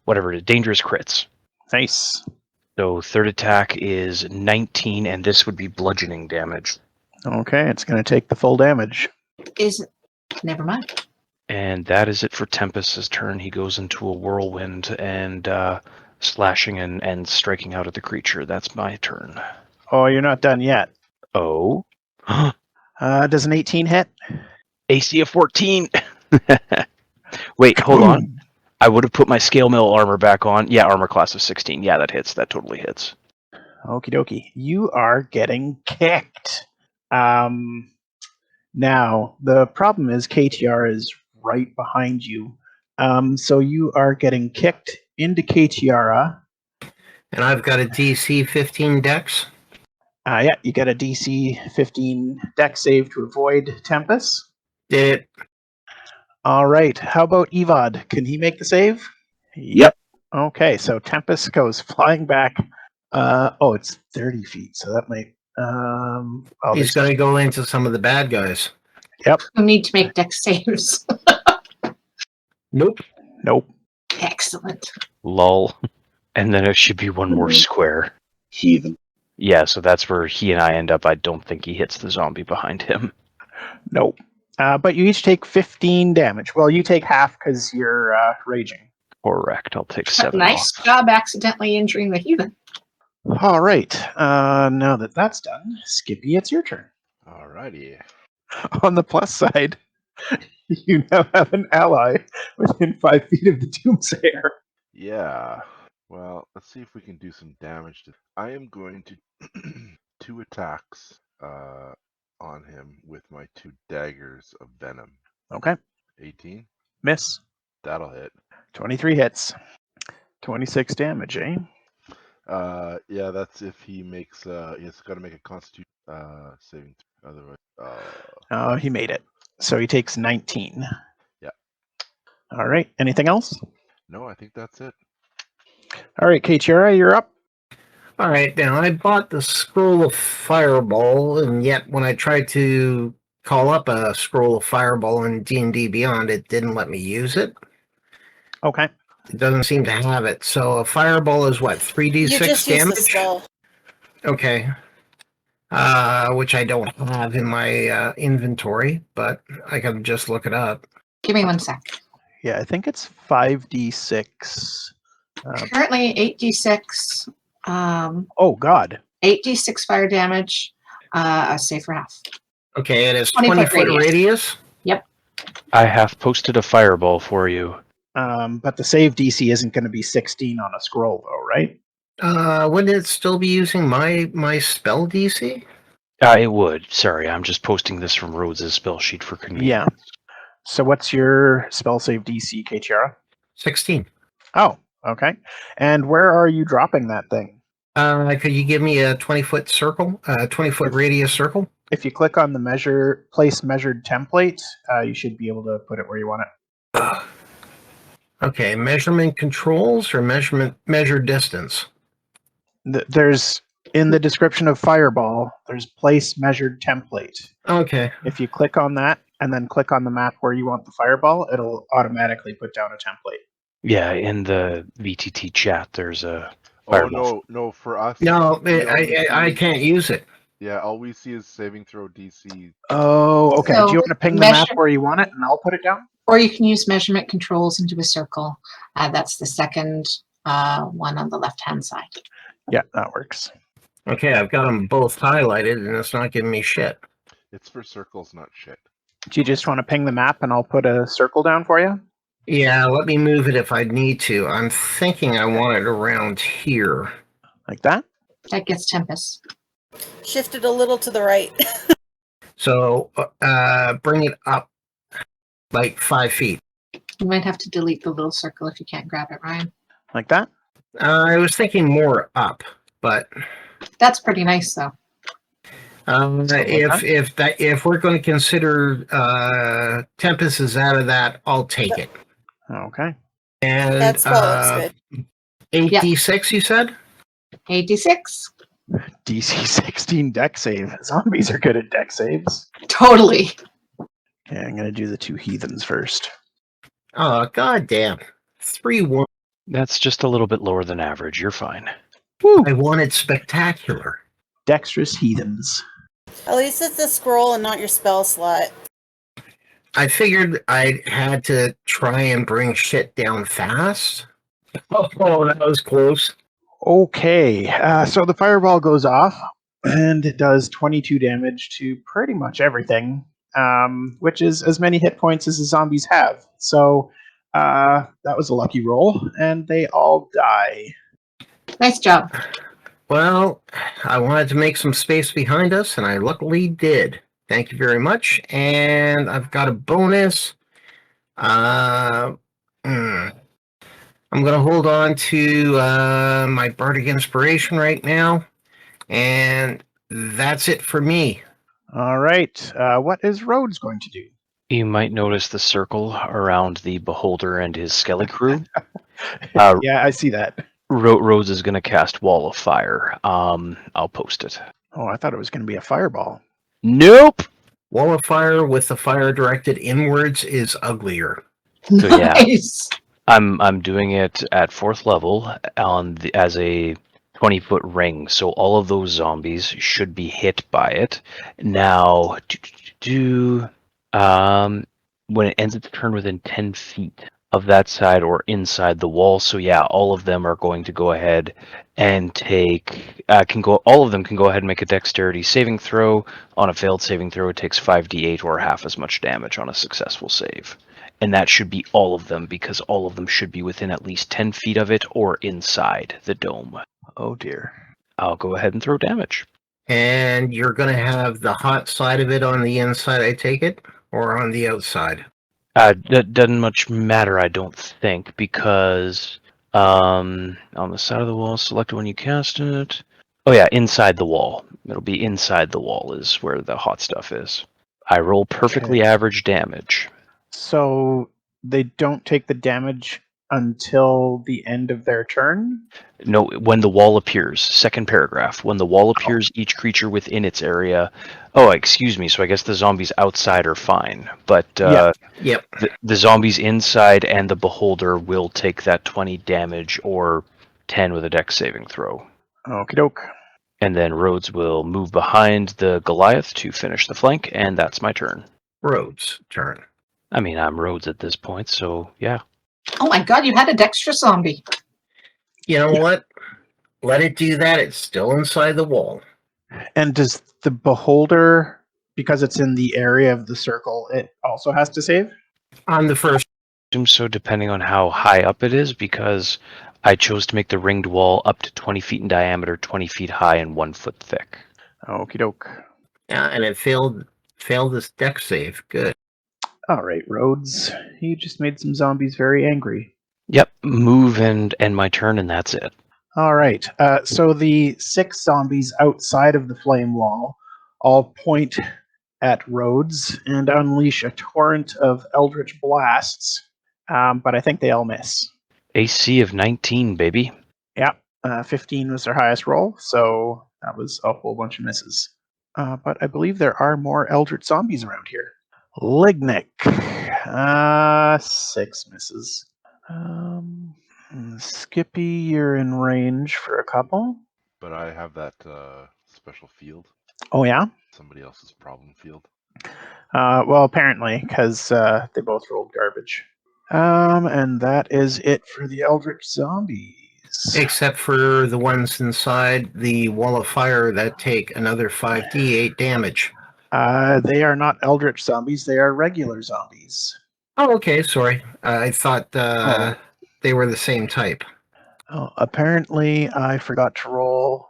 whatever it is, dangerous crits. Nice. So third attack is 19, and this would be bludgeoning damage. Okay, it's going to take the full damage. Never mind. And that is it for Tempest's turn. He goes into a whirlwind and slashing and striking out at the creature. That's my turn. Oh, you're not done yet. Oh. Does an 18 hit? AC of 14. Wait, hold on. I would have put my scale mail armor back on. Yeah, armor class of 16. Yeah, that hits. That totally hits. Okie dokie. You are getting kicked. Now, the problem is KTR is right behind you. So you are getting kicked into KTR. And I've got a DC 15 dex. Yeah, you got a DC 15 deck save to avoid Tempus. Did it. All right. How about Evad? Can he make the save? Yep. Okay, so Tempus goes flying back. It's 30 feet, so that might... He's going to go into some of the bad guys. Yep. You need to make dex saves. Nope. Nope. Excellent. Lol. And then it should be one more square. Heathen. Yeah, so that's where he and I end up. I don't think he hits the zombie behind him. Nope. But you each take 15 damage. Well, you take half because you're raging. Correct. I'll take 7 Nice off. job accidentally injuring the heathen. All right. Now that that's done, Skippy, it's your turn. Alrighty. On the plus side, you now have an ally within 5 feet of the Doomsayer. Yeah. Well, let's see if we can do some damage. I am going to 2 attacks on him with my 2 daggers of venom. Okay. 18. Miss. That'll hit. 23 hits. 26 damage, eh? Yeah, that's if he makes he's got to make a constitution saving throw. Otherwise, Oh, he made it. So he takes 19. Yeah. All right. Anything else? no, I think that's it. All right, Katiera, you're up. All right, now I bought the scroll of fireball, and yet when I tried to call up a scroll of fireball in D&D Beyond, it didn't let me use it. Okay. It doesn't seem to have it. So a fireball is what, You 3d6 just use the damage? spell. Okay. Which I don't have in my inventory, but I can just look it up. Give me 1 sec. Yeah, I think it's 5d6. Currently 8d6. Oh, God. 8d6 fire damage. A save for half. Okay, it is 20-foot 20-foot radius. I have posted a fireball for you. But the save DC isn't going to be 16 on a scroll, though, right? Wouldn't it still be using my spell DC? It would. Sorry, I'm just posting this from Rhodes' spell sheet for convenience. Yeah. So what's your spell save DC, Katiera? 16. Oh, okay. And where are you dropping that thing? Could you give me a 20-foot circle, 20-foot radius circle? If you click on the place measured template, you should be able to put it where you want it. Okay, measurement controls or measure distance? There's, in the description of Fireball, there's place measured template. Okay. If you click on that and then click on the map where you want the fireball, it'll automatically put down a template. Yeah, in the VTT chat, there's a Oh fireball. no, for us. No, we only I see- can't use it. Yeah, all we see is saving throw DC. Oh, okay. So, Do you want to ping the map where you want it and I'll put it down? Or you can use measurement controls and do a circle. That's the second one on the left-hand side. Yeah, that works. Okay, I've got them both highlighted and it's not giving me shit. It's for circles, not shit. Do you just want to ping the map and I'll put a circle down for you? Yeah, let me move it if I need to. I'm thinking I want it around here. Like that? That gets Tempus. Shift it a little to the right. So bring it up like 5 feet. You might have to delete the little circle if you can't grab it, Ryan. Like that? I was thinking more up, but That's pretty nice, though. if we're going to consider Tempus is out of that, I'll take it. Okay. And That spell looks good. 8d6, you said? 86. DC 16 deck save. Zombies are good at deck saves. Totally. Okay, I'm going to do the 2 heathens first. Oh, goddamn. 3-1. That's just a little bit lower than average. You're fine. Woo! I wanted spectacular. Dexterous heathens. At least it's the scroll and not your spell slot. I figured I had to try and bring shit down fast. Oh, that was close. Okay, so the fireball goes off, and it does 22 damage to pretty much everything, which is as many hit points as the zombies have. So that was a lucky roll, and they all die. Nice job. Well, I wanted to make some space behind us, and I luckily did. Thank you very much. And I've got a bonus. I'm going to hold on to my Bardic Inspiration right now. And that's it for me. All right, what is Rhodes going to do? You might notice the circle around the Beholder and his Skelly crew. Yeah, I see that. Rhodes is going to cast Wall of Fire. I'll post it. Oh, I thought it was going to be a fireball. Nope. Wall of Fire with the fire directed inwards is uglier. So, yeah. Nice. I'm doing it at 4th level on as a 20-foot ring, so all of those zombies should be hit by it. Now, when it ends its turn within 10 feet of that side or inside the wall, so yeah, all of them are going to go ahead and take. All of them can go ahead and make a dexterity saving throw. On a failed saving throw, it takes 5d8 or half as much damage on a successful save. And that should be all of them, because all of them should be within at least 10 feet of it or inside the dome. Oh dear. I'll go ahead and throw damage. And you're going to have the hot side of it on the inside, I take it, or on the outside? That doesn't much matter, I don't think, because on the side of the wall, select it when you cast it. Oh yeah, inside the wall. It'll be inside the wall is where the hot stuff is. I roll perfectly average damage. So they don't take the damage until the end of their turn? No, when the wall appears. Second paragraph. When the wall appears, each creature within its area. Oh, excuse me. So I guess the zombies outside are fine, but Yep. the zombies inside and the beholder will take that 20 damage or 10 with a dex saving throw. Okie doke. And then Rhodes will move behind the Goliath to finish the flank, and that's my turn. Rhodes' turn. I mean, I'm Rhodes at this point, so yeah. Oh my god, you had a dexterous zombie. You know what? Let it do that. It's still inside the wall. And does the beholder, because it's in the area of the circle, it also has to save? On the first. So depending on how high up it is, because I chose to make the ringed wall up to 20 feet in diameter, 20 feet high, and 1 foot thick. Okie doke. Yeah, and it failed this dex save. Good. All right, Rhodes. You just made some zombies very angry. Yep, move and end my turn, and that's it. All right. So the 6 zombies outside of the flame wall all point at Rhodes and unleash a torrent of eldritch blasts, but I think they all miss. AC of 19, baby. Yep. 15 was their highest roll, so that was a whole bunch of misses. But I believe there are more eldritch zombies around here. Lignyck. 6 misses. Skippy, you're in range for a couple. But I have that special field. Oh, yeah? Somebody else's problem field. Well, apparently, because they both rolled garbage. And that is it for the eldritch zombies. Except for the ones inside the wall of fire that take another 5d8 damage. They are not eldritch zombies, they are regular zombies. Oh, okay. Sorry. I thought they were the same type. Oh, apparently, I forgot to roll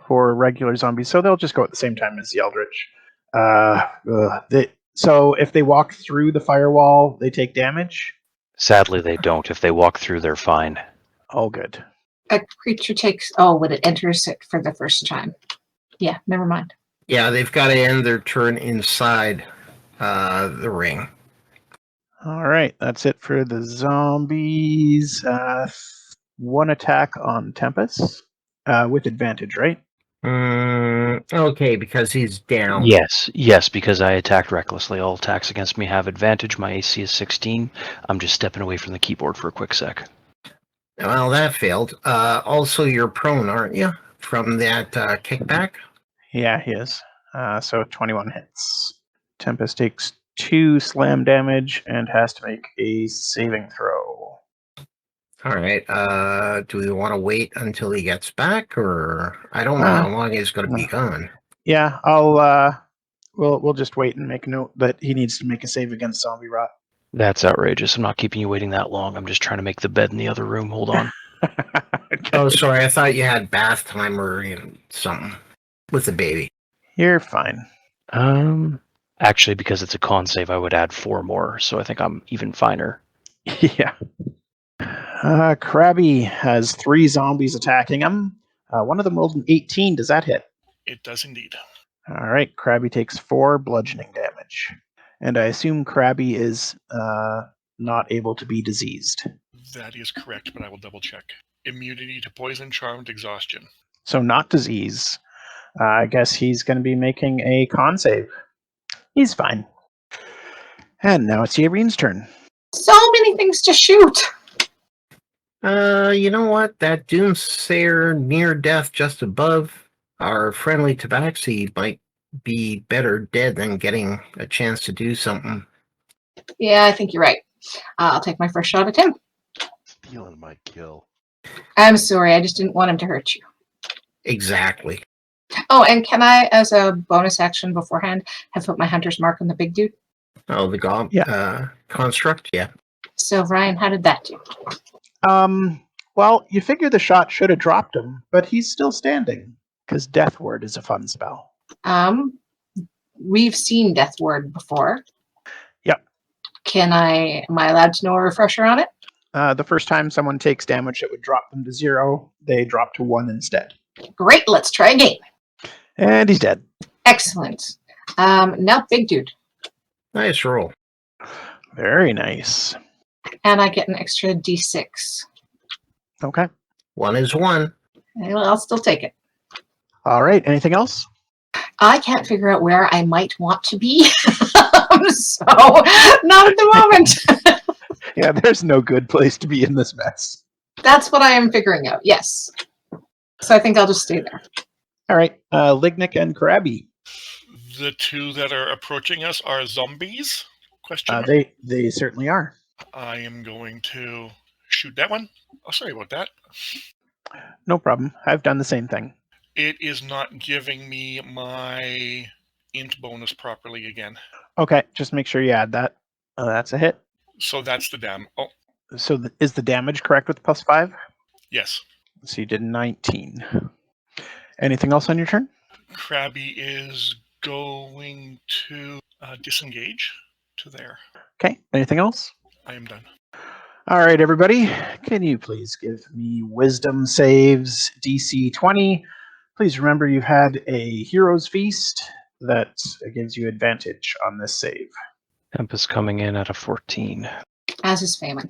for regular zombies, so they'll just go at the same time as the eldritch. So if they walk through the firewall, they take damage? Sadly, they don't. If they walk through, they're fine. Oh, good. A creature takes, oh, when it enters it for the first time. Yeah, never mind. Yeah, they've got to end their turn inside the ring. All right, that's it for the zombies. 1 attack on Tempus with advantage, right? Okay, because he's down. Yes, because I attacked recklessly. All attacks against me have advantage. My AC is 16. I'm just stepping away from the keyboard for a quick sec. Well, that failed. Also, you're prone, aren't you? From that kickback? Yeah, he is. So 21 hits. Tempest takes 2 slam damage and has to make a saving throw. All right. Do we want to wait until he gets back, or I don't know how long he's going to be gone? Yeah, we'll just wait and make a note that he needs to make a save against zombie rot. That's outrageous. I'm not keeping you waiting that long. I'm just trying to make the bed in the other room. Hold on. Oh, sorry. I thought you had bath time or something with the baby. You're fine. Actually, because it's a con save, I would add 4 more, so I think I'm even finer. Yeah. Krabby has 3 zombies attacking him. One of them rolled an 18. Does that hit? It does indeed. All right. Krabby takes 4 bludgeoning damage. And I assume Krabby is not able to be diseased. That is correct, but I will double check. Immunity to poison, charmed, exhaustion. So not disease. I guess he's going to be making a con save. He's fine. And now it's Yaereene's turn. So many things to shoot. You know what? That doomsayer near death just above our friendly tabaxi might be better dead than getting a chance to do something. Yeah, I think you're right. I'll take my first shot at him. Stealing my kill. I'm sorry, I just didn't want him to hurt you. Exactly. Oh, and can I, as a bonus action beforehand, have put my hunter's mark on the big dude? Oh, the construct? Yeah. So, Ryan, how did that do? Well, you figure the shot should have dropped him, but he's still standing, because Death Ward is a fun spell. We've seen Death Ward before. Yep. Am I allowed to know a refresher on it? The first time someone takes damage that would drop them to 0, they drop to 1 instead. Great, let's try again. And he's dead. Excellent. Now, big dude. Nice roll. Very nice. And I get an extra d6. Okay. 1 is 1. Well, I'll still take it. All right. Anything else? I can't figure out where I might want to be. So, not at the moment. Yeah, there's no good place to be in this mess. That's what I am figuring out, yes. So I think I'll just stay there. All right. Lignyck and Krabby. The two that are approaching us are zombies? Question mark. They certainly are. I am going to shoot that one. Oh, sorry about that. No problem. I've done the same thing. It is not giving me my int bonus properly again. Okay, just make sure you add that. That's a hit. So that's the dam. Oh, So is the damage correct with +5? yes. So you did 19. Anything else on your turn? Krabby is going to disengage to there. Okay. Anything else? I am done. All right, everybody. Can you please give me wisdom saves DC 20? Please remember you've had a hero's feast that gives you advantage on this save. Tempus coming in at a 14. As is Faewyn.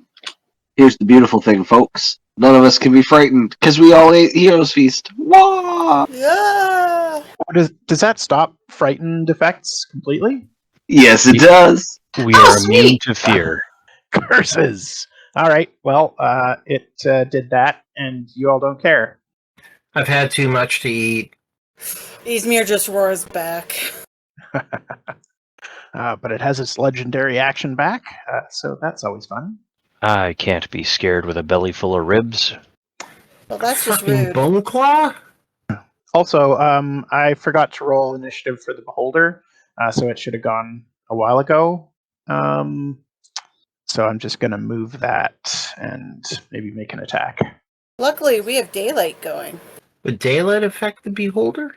Here's the beautiful thing, folks. None of us can be frightened because we all ate Hero's Feast. Wah! Yeah. Does that stop frightened effects completely? Yes, it does. We Oh, are immune sweet! to fear. Curses! All right, well, it did that, and you all don't care. I've had too much to eat. Ysmyr just roars back. But it has its legendary action back, so that's always fun. I can't be scared with a belly full of ribs. Well, that's just Fucking rude. bone claw? Also, I forgot to roll initiative for the Beholder, so it should have gone a while ago. So I'm just going to move that and maybe make an attack. Luckily, we have daylight going. Would daylight affect the beholder?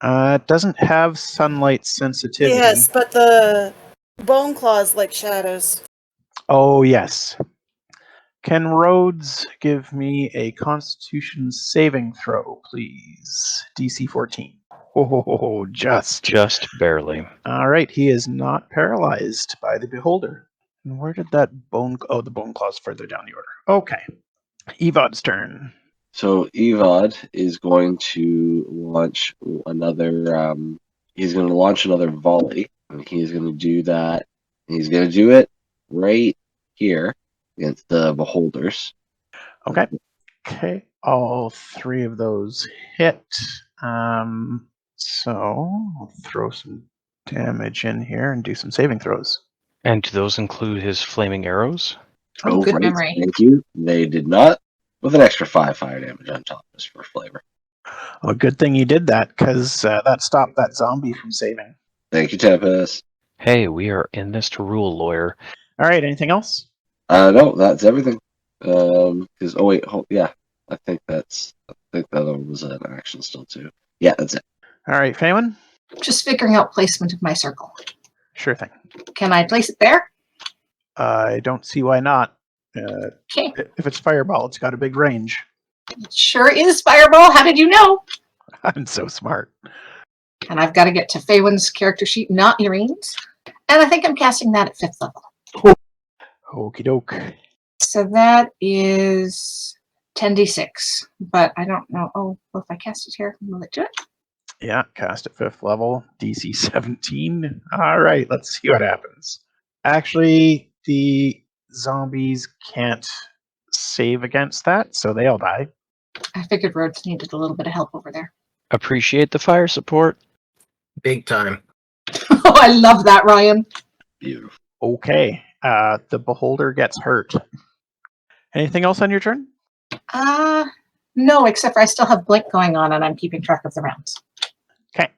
It doesn't have sunlight sensitivity. Yes, but the bone claws like shadows. Oh, yes. Can Rhodes give me a Constitution saving throw, please? DC 14. Oh, just. Just barely. All right, he is not paralyzed by the Beholder. And where did that bone... Oh, the bone claw's further down the order. Okay. Evad's turn. So Evad is going to launch another. He's going to launch another volley, and he's going to do that. He's going to do it right here against the beholders. Okay. Okay. All 3 of those hit. So I'll throw some damage in here and do some saving throws. And do those include his flaming arrows? Oh, good memory. Thank you. They did not, with an extra 5 fire damage on top, just for flavor. Well, good thing you did that, because that stopped that zombie from saving. Thank you, Tempus. Hey, we are in this to rule, lawyer. All right. Anything else? No, that's everything. Because I think that was an action still too. Yeah, that's it. All right, Faewyn? Just figuring out placement of my circle. Sure thing. Can I place it there? I don't see why not. Okay. If it's fireball, it's got a big range. It sure is Fireball. How did you know? I'm so smart. And I've got to get to Faewyn's character sheet, not Yaerene's. And I think I'm casting that at 5th level. Okie doke. So that is 10d6. But I don't know. Oh, well, if I cast it here, will it do it? Yeah, cast at 5th level, DC 17. All right, let's see what happens. Actually, the zombies can't save against that, so they'll die. I figured Rhodes needed a little bit of help over there. Appreciate the fire support. Big time. Oh, I love that, Ryan. Beautiful. Okay, the beholder gets hurt. Anything else on your turn? No, except for I still have blink going on and I'm keeping track of the rounds. Okay,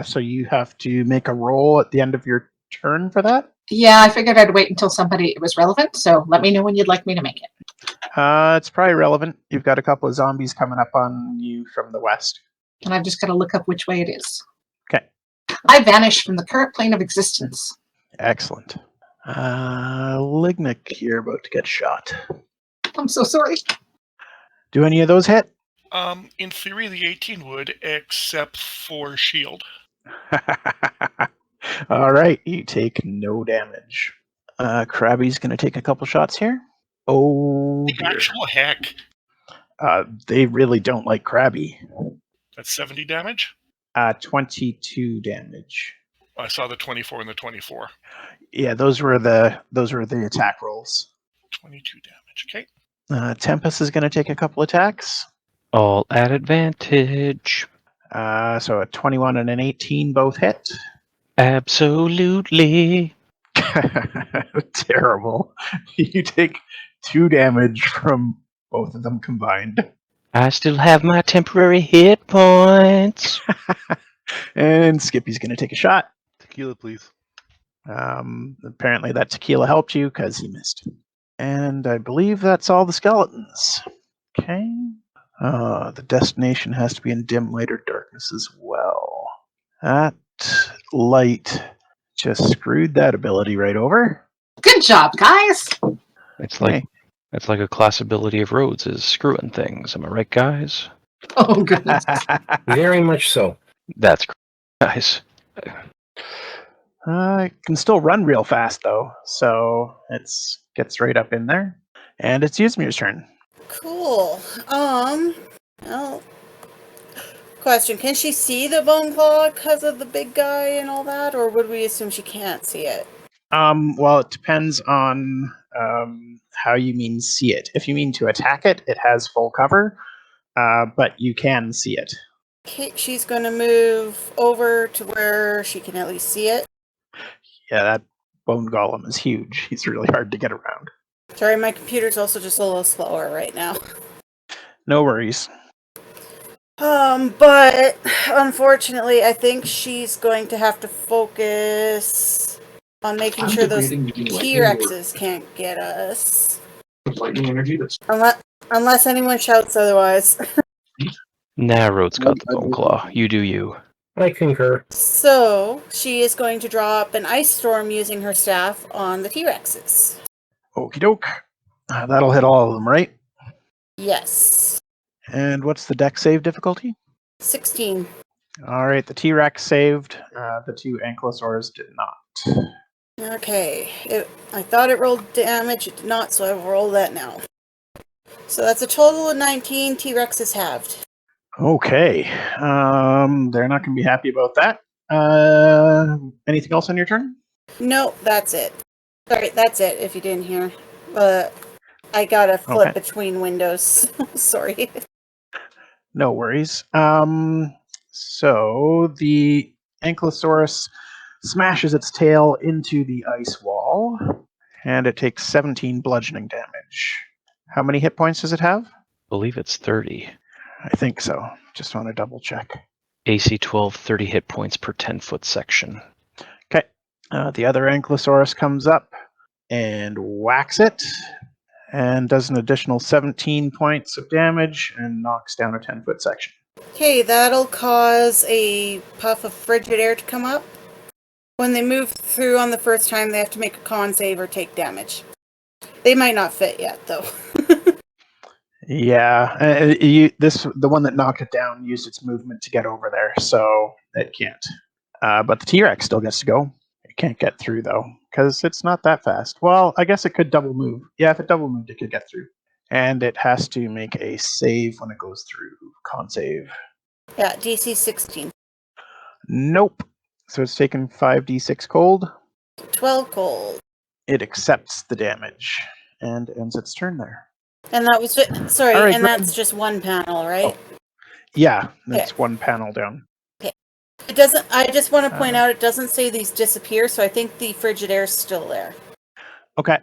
so you have to make a roll at the end of your turn for that? Yeah, I figured I'd wait until it was relevant, so let me know when you'd like me to make it. It's probably relevant. You've got a couple of zombies coming up on you from the west. And I've just got to look up which way it is. Okay. I vanish from the current plane of existence. Excellent. Lignyck, you're about to get shot. I'm so sorry. Do any of those hit? In theory, the 18 would, except for shield. All right, you take no damage. Krabby's going to take a couple shots here. Oh, The dear. actual heck. They really don't like Krabby. That's 70 damage. 22 damage. I saw the 24 and the 24. Yeah, those were the attack rolls. 22 damage. Okay. Tempus is going to take a couple attacks. All at advantage. So a 21 and an 18 both hit. Absolutely. Terrible. You take 2 damage from both of them combined. I still have my temporary hit points. And Skippy's going to take a shot. Tequila, please. Apparently that tequila helped you because he missed. And I believe that's all the skeletons. Okay. The destination has to be in dim light or darkness as well. That light just screwed that ability right over. Good job, guys. It's like Okay. That's like a class ability of Rhodes is screwing things. Am I right, guys? Oh, goodness. Very much so. That's guys. It can still run real fast though, so it gets right up in there. And it's Ysmyr's turn. Cool. Well, question: can she see the bone claw because of the big guy and all that, or would we assume she can't see it? Well, it depends on how you mean see it. If you mean to attack it, it has full cover, but you can see it. Okay, she's going to move over to where she can at least see it. Yeah, that bone golem is huge. He's really hard to get around. Sorry, my computer's also just a little slower right now. No worries. But unfortunately, I think she's going to have to focus on making sure those T-Rexes can't get us. Lightning energy that's Unless anyone shouts otherwise. Nah, Rhodes got the bone claw. You do you. I concur. So, she is going to draw up an ice storm using her staff on the T-Rexes. Okie doke. That'll hit all of them, right? Yes. And what's the deck save difficulty? 16. All right, the T-Rex saved. The 2 ankylosaurs did not. Okay. I thought it rolled damage. It did not, so I will roll that now. So that's a total of 19 T-Rexes halved. Okay. They're not going to be happy about that. Anything else on your turn? No, that's it. Sorry, that's it, if you didn't hear. I gotta flip Okay. between windows. Sorry. No worries. So the Ankylosaurus smashes its tail into the ice wall, and it takes 17 bludgeoning damage. How many hit points does it have? I believe it's 30. I think so. Just want to double check. AC 12, 30 hit points per 10-foot section. Okay. The other Ankylosaurus comes up and whacks it, and does an additional 17 points of damage and knocks down a 10-foot section. Okay, that'll cause a puff of frigid air to come up. When they move through on the first time, they have to make a con save or take damage. They might not fit yet, though. Yeah, the one that knocked it down used its movement to get over there, so it can't. But the T-Rex still gets to go. It can't get through though, because it's not that fast. Well, I guess it could double move. Yeah, if it double moved, it could get through. And it has to make a save when it goes through. Con save. Yeah, DC 16. Nope. So it's taken 5d6 cold. 12 cold. It accepts the damage and ends its turn there. And that was sorry, All right, and Grun. that's just one panel, right? Yeah, that's one panel down. It doesn't. I just want to point Uh, out it doesn't say these disappear, so I think the frigid air's still there. Okay.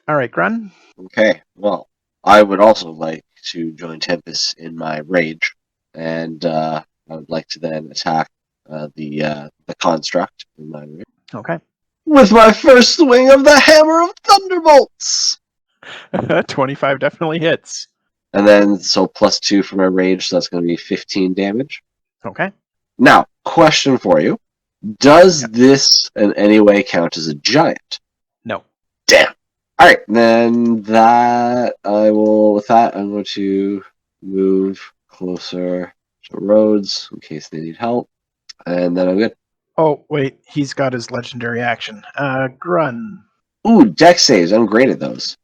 All right, Grun. Okay, well, I would also like to join Tempus in my rage, and I would like to then attack the construct in my rage Okay. with my first swing of the Hammer of Thunderbolts. 25 definitely hits. And then, so +2 for my rage, so that's going to be 15 damage. Okay. Now, question for you. Does this in any way count as a giant? No. Damn. Alright, then with that, I'm going to move closer to Rhodes in case they need help. And then I'm good. Oh, wait. He's got his legendary action. Grun. Ooh, dex saves. I'm great at those.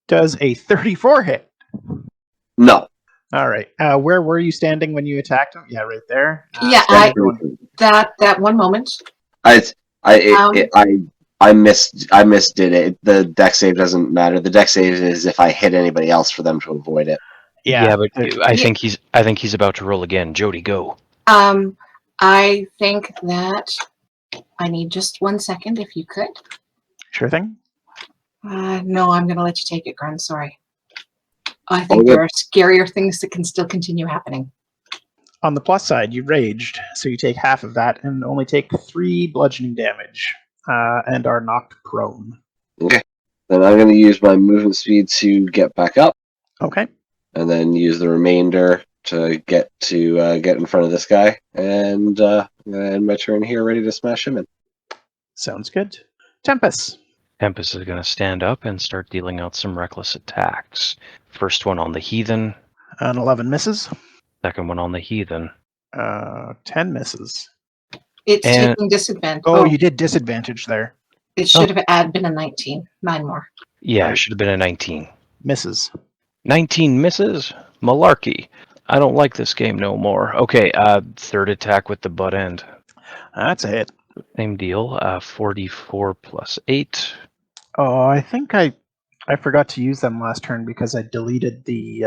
Does a 34 hit? No. All right. Where were you standing when you attacked him? Yeah, right there. Yeah, that one moment. I misdid it. The dex save doesn't matter. The dex save is if I hit anybody else for them to avoid it. Yeah, but I think he's about to roll again. Jody, go. I think that I need just 1 second, if you could. Sure thing. No, I'm going to let you take it, Grun. Sorry. I think there are scarier things that can still continue happening. On the plus side, you raged, so you take half of that and only take 3 bludgeoning damage, and are knocked prone. Okay. Then I'm going to use my movement speed to get back up. Okay. And then use the remainder to get in front of this guy, and my turn here, ready to smash him in. Sounds good. Tempus. Tempus is going to stand up and start dealing out some reckless attacks. First one on the heathen. An 11 misses. Second one on the heathen. 10 misses. It's taking disadvantage. Oh, you did disadvantage there. It should have been a 19. 9 more. Yeah, it should have been a 19. Misses. 19 misses? Malarkey. I don't like this game no more. Okay, third attack with the butt end. That's a hit. Same deal. 44 plus 8. Oh, I think I forgot to use them last turn because I deleted the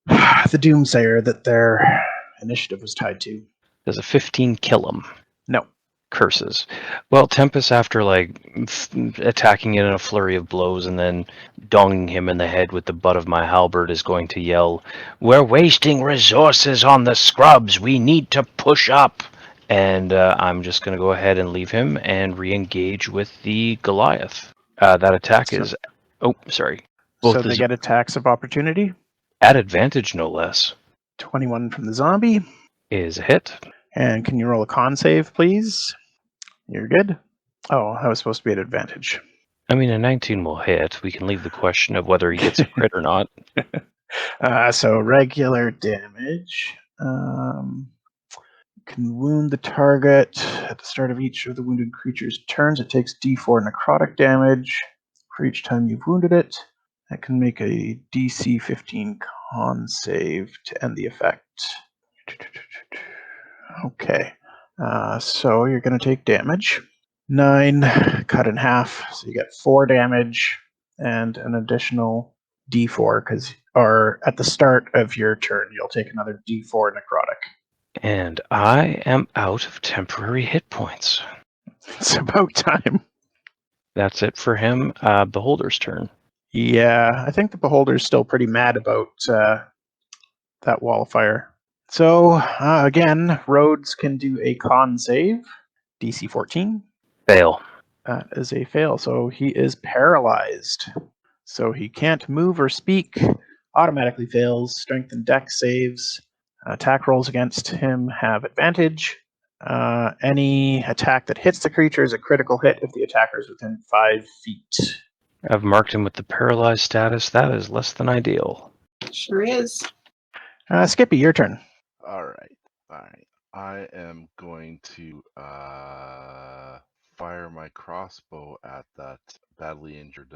Doomsayer that their initiative was tied to. Does a 15 kill him? No. Curses. Well, Tempus, after attacking it in a flurry of blows and then donging him in the head with the butt of my halberd, is going to yell, "We're wasting resources on the scrubs. We need to push up." And I'm just going to go ahead and leave him and re-engage with the Goliath. That attack is... Oh, sorry. So they get attacks of opportunity? At advantage, no less. 21 from the zombie. Is a hit. And can you roll a con save, please? You're good. Oh, that was supposed to be at advantage. I mean, a 19 will hit. We can leave the question of whether he gets a crit or not. So regular damage. Can wound the target at the start of each of the wounded creature's turns. It takes D4 necrotic damage for each time you've wounded it. That can make a DC 15 con save to end the effect. Okay. So you're going to take damage. 9 cut in half, so you get 4 damage and an additional D4 or at the start of your turn, you'll take another D4 necrotic. And I am out of temporary hit points. It's about time. That's it for him. Beholder's turn. Yeah, I think the Beholder's still pretty mad about that wall of fire. So, again, Rhodes can do a con save. DC 14. Fail. That is a fail, so he is paralyzed. So he can't move or speak. Automatically fails. Strength and dex saves. Attack rolls against him have advantage. Any attack that hits the creature is a critical hit if the attacker is within 5 feet. I've marked him with the paralyzed status. That is less than ideal. Sure is. Skippy, your turn. All right. I am going to fire my crossbow at that badly injured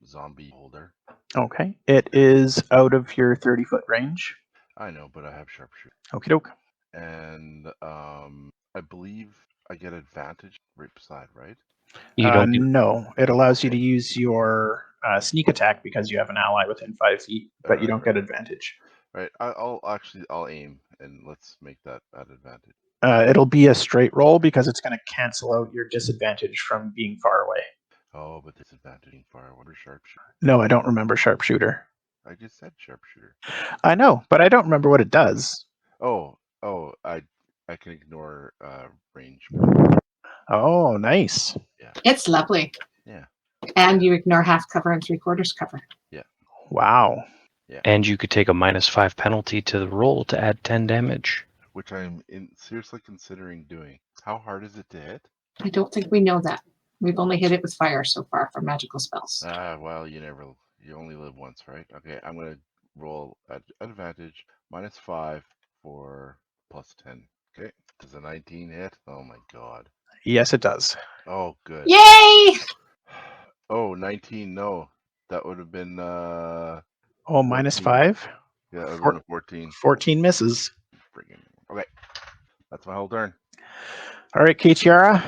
zombie holder. Okay. It is out of your 30-foot range. I know, but I have sharpshooter. Okie doke. And I believe I get advantage right beside, right? You don't get No, it allows you to use your sneak attack because you have an ally within 5 feet, but you don't get advantage. Right. I'll aim and let's make that at advantage. It'll be a straight roll because it's going to cancel out your disadvantage from being far away. Oh, but disadvantage being far away. Sharpshooter. No, I don't remember sharpshooter. I just said sharpshooter. I know, but I don't remember what it does. Oh, I can ignore range. Oh, nice. It's lovely. Yeah. And you ignore half cover and 3/4 cover. Wow. And you could take a -5 penalty to the roll to add 10 damage. Which I'm seriously considering doing. How hard is it to hit? I don't think we know that. We've only hit it with fire so far for magical spells. Well, you only live once, right? Okay, I'm gonna roll at advantage -5 for +10. Okay, does a 19 hit? Oh my god. Yes, it does. Oh, good. Yay! Oh, 19, no. That would have been Oh, 14. -5? Yeah, that would have been a 14. 14 misses. Friggin'. Okay. That's my whole turn. All right, K-Tiara.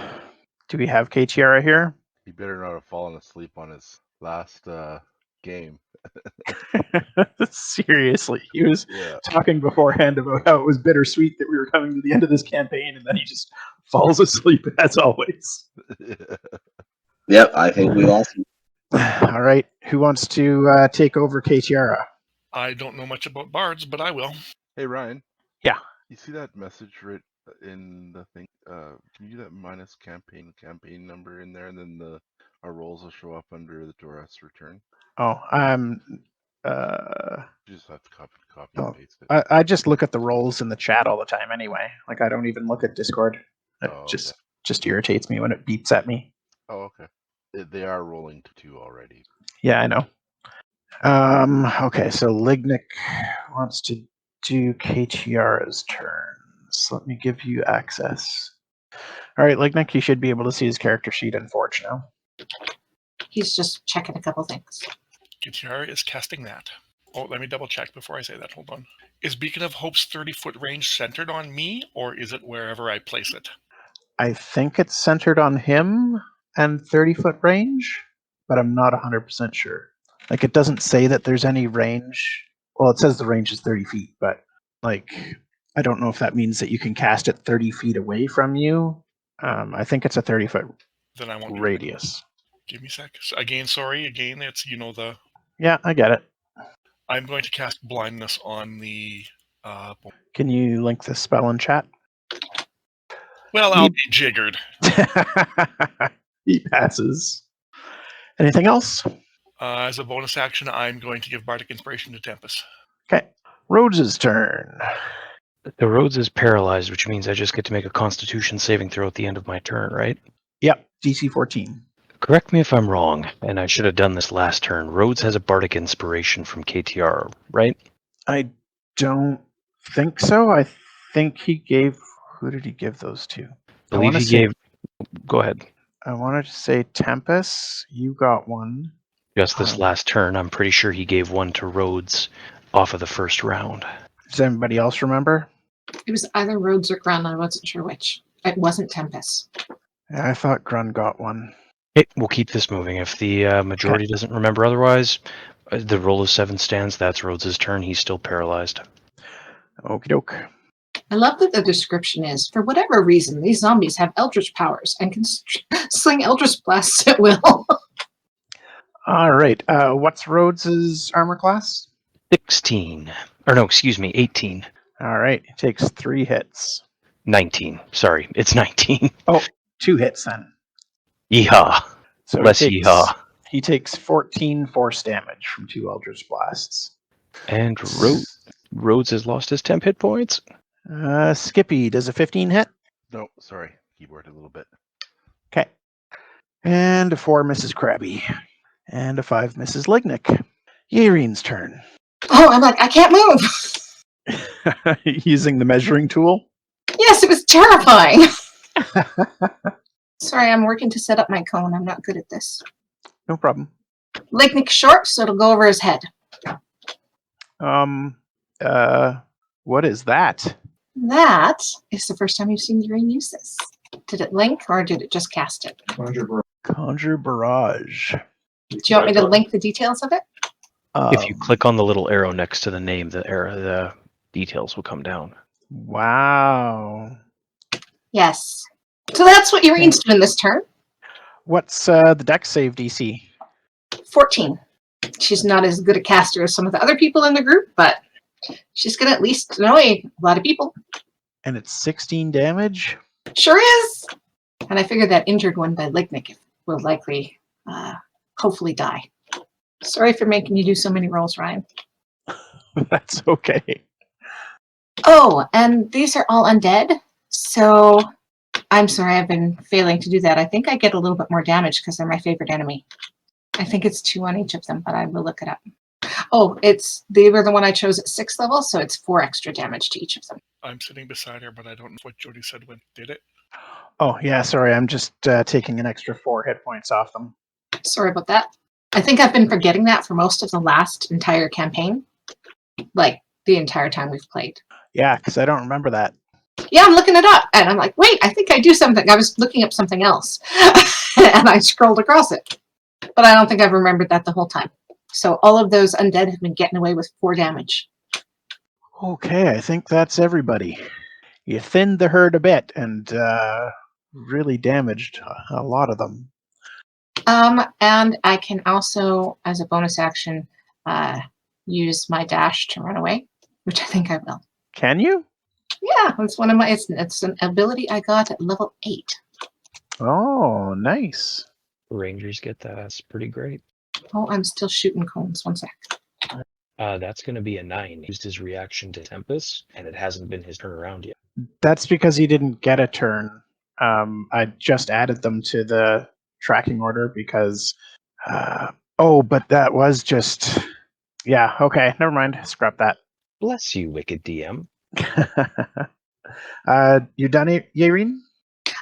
Do we have K-Tiara here? He better not have fallen asleep on his last game. Seriously, he was talking beforehand about how it was bittersweet that we were coming to the end of this campaign, and then he just falls asleep as always. Yep, I think we lost him. All right, who wants to take over K-Tiara? I don't know much about bards, but I will. Hey, Ryan. Yeah. You see that message right in the thing? Can you do that minus campaign number in there, and then our rolls will show up under the Dowreth's return? Oh, You just have to copy and paste it. I just look at the rolls in the chat all the time anyway. Like, I don't even look at Discord. It just irritates me when it beeps at me. Oh, okay. They are rolling to 2 already. Yeah, I know. Okay, so Lignyck wants to do K-Tiara's turn. So let me give you access. All right, Lignyck, you should be able to see his character sheet in Forge now. He's just checking a couple things. K-Tiara is casting that. Oh, let me double check before I say that. Hold on. Is Beacon of Hope's 30-foot range centered on me, or is it wherever I place it? I think it's centered on him and 30-foot range, but I'm not 100% sure. Like, it doesn't say that there's any range. Well, it says the range is 30 feet, but, like, I don't know if that means that you can cast it 30 feet away from you. I think it's a 30-foot Then I won't radius. Give me a sec. Again, it's, the... Yeah, I get it. I'm going to cast blindness on the... Can you link this spell in chat? Well, I'll be jiggered. He passes. Anything else? As a bonus action, I'm going to give Bardic Inspiration to Tempus. Okay. Rhodes' turn. The Rhodes is paralyzed, which means I just get to make a Constitution saving throw at the end of my turn, right? Yep, DC 14. Correct me if I'm wrong, and I should have done this last turn. Rhodes has a Bardic Inspiration from KTR, right? I don't think so. I think he gave... Who did he give those to? I believe he gave... Go ahead. I wanted to say Tempus. You got one. Just this last turn, I'm pretty sure he gave one to Rhodes off of the first round. Does anybody else remember? It was either Rhodes or Grun. I wasn't sure which. It wasn't Tempus. Yeah, I thought Grun got one. Hey, we'll keep this moving. If the majority doesn't remember otherwise, the roll of 7 stands. That's Rhodes' turn. He's still paralyzed. Okie doke. I love that the description is, for whatever reason, these zombies have eldritch powers and can sling eldritch blasts at will. All right. What's Rhodes' armor class? 16. Or no, excuse me, 18. All right. It takes 3 hits. 19. Sorry, it's 19. Oh, 2 hits then. Yeehaw. So Less yeehaw. He takes 14 force damage from 2 eldritch blasts. And Rhodes has lost his temp hit points. Skippy, does a 15 hit? No, sorry. Keyboard a little bit. Okay. And a 4 misses Krabby. And a 5 misses Lignyck. Yaerene's turn. Oh, I'm like, I can't move. Using the measuring tool? Yes, it was terrifying. Sorry, I'm working to set up my cone. I'm not good at this. No problem. Lignyck's short, so it'll go over his head. What is that? That is the first time you've seen Yaereene use this. Did it link or did it just cast it? Conjure Barrage. Do you want me to link the details of it? If you click on the little arrow next to the name, the details will come down. Wow. Yes. So that's what Yaerene's doing this turn. What's the dex save DC? 14. She's not as good a caster as some of the other people in the group, but she's going to at least annoy a lot of people. And it's 16 damage? Sure is. And I figured that injured one by Lignyck will likely, hopefully die. Sorry for making you do so many rolls, Ryan. That's okay. Oh, and these are all undead. So I'm sorry I've been failing to do that. I think I get a little bit more damage because they're my favorite enemy. I think it's 2 on each of them, but I will look it up. Oh, they were the one I chose at 6th level, so it's 4 extra damage to each of them. I'm sitting beside her, but I don't know what Jody said when did it. Oh, yeah, sorry. I'm just taking an extra 4 hit points off them. Sorry about that. I think I've been forgetting that for most of the last entire campaign. Like, the entire time we've played. Yeah, because I don't remember that. Yeah, I'm looking it up, and I'm like, wait, I think I do something. I was looking up something else, and I scrolled across it. But I don't think I've remembered that the whole time. So all of those undead have been getting away with 4 damage. Okay, I think that's everybody. You thinned the herd a bit and really damaged a lot of them. And I can also, as a bonus action, use my dash to run away, which I think I will. Can you? Yeah, it's one of my. It's an ability I got at level 8. Oh, nice. Rangers get that. That's pretty great. Oh, I'm still shooting cones. 1 sec. That's going to be a 9. He used his reaction to Tempus, and it hasn't been his turn around yet. That's because he didn't get a turn. I just added them to the tracking order because... but that was just... Yeah, okay, never mind. Scrap that. Bless you, wicked DM. You done, Yaereene?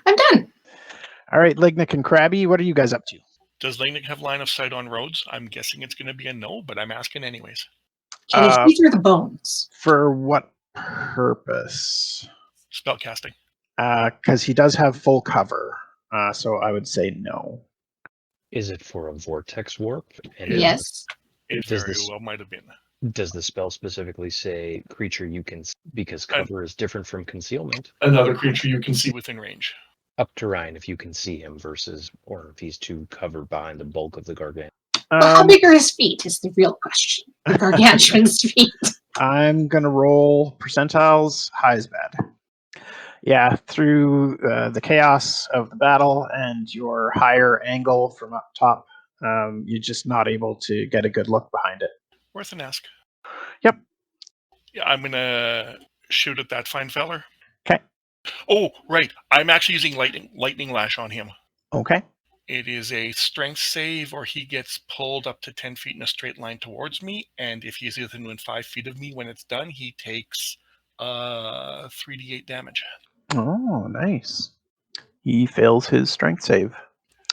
I'm done. All right, Lignyck and Krabby, what are you guys up to? Does Lignyck have line of sight on roads? I'm guessing it's going to be a no, but I'm asking anyways. Can you see through the bones? For what purpose? Spellcasting. Because he does have full cover, so I would say no. Is it for a vortex warp? And Yes. It Does very this- well might have been. Does the spell specifically say creature you can, because cover is different from concealment? Another creature you can see within range. Up to Ryan if you can see him versus, or if he's too covered behind the bulk of the gargantuan. Well, how big are his feet is the real question. The gargantuan's feet. I'm going to roll percentiles. High is bad. Yeah, through the chaos of the battle and your higher angle from up top, you're just not able to get a good look behind it. Worth an ask. Yep. Yeah, I'm going to shoot at that fine feller. Okay. Oh, right. I'm actually using lightning lash on him. Okay. It is a strength save, or he gets pulled up to 10 feet in a straight line towards me. And if he's within 5 feet of me when it's done, he takes 3d8 damage. Oh, nice. He fails his strength save.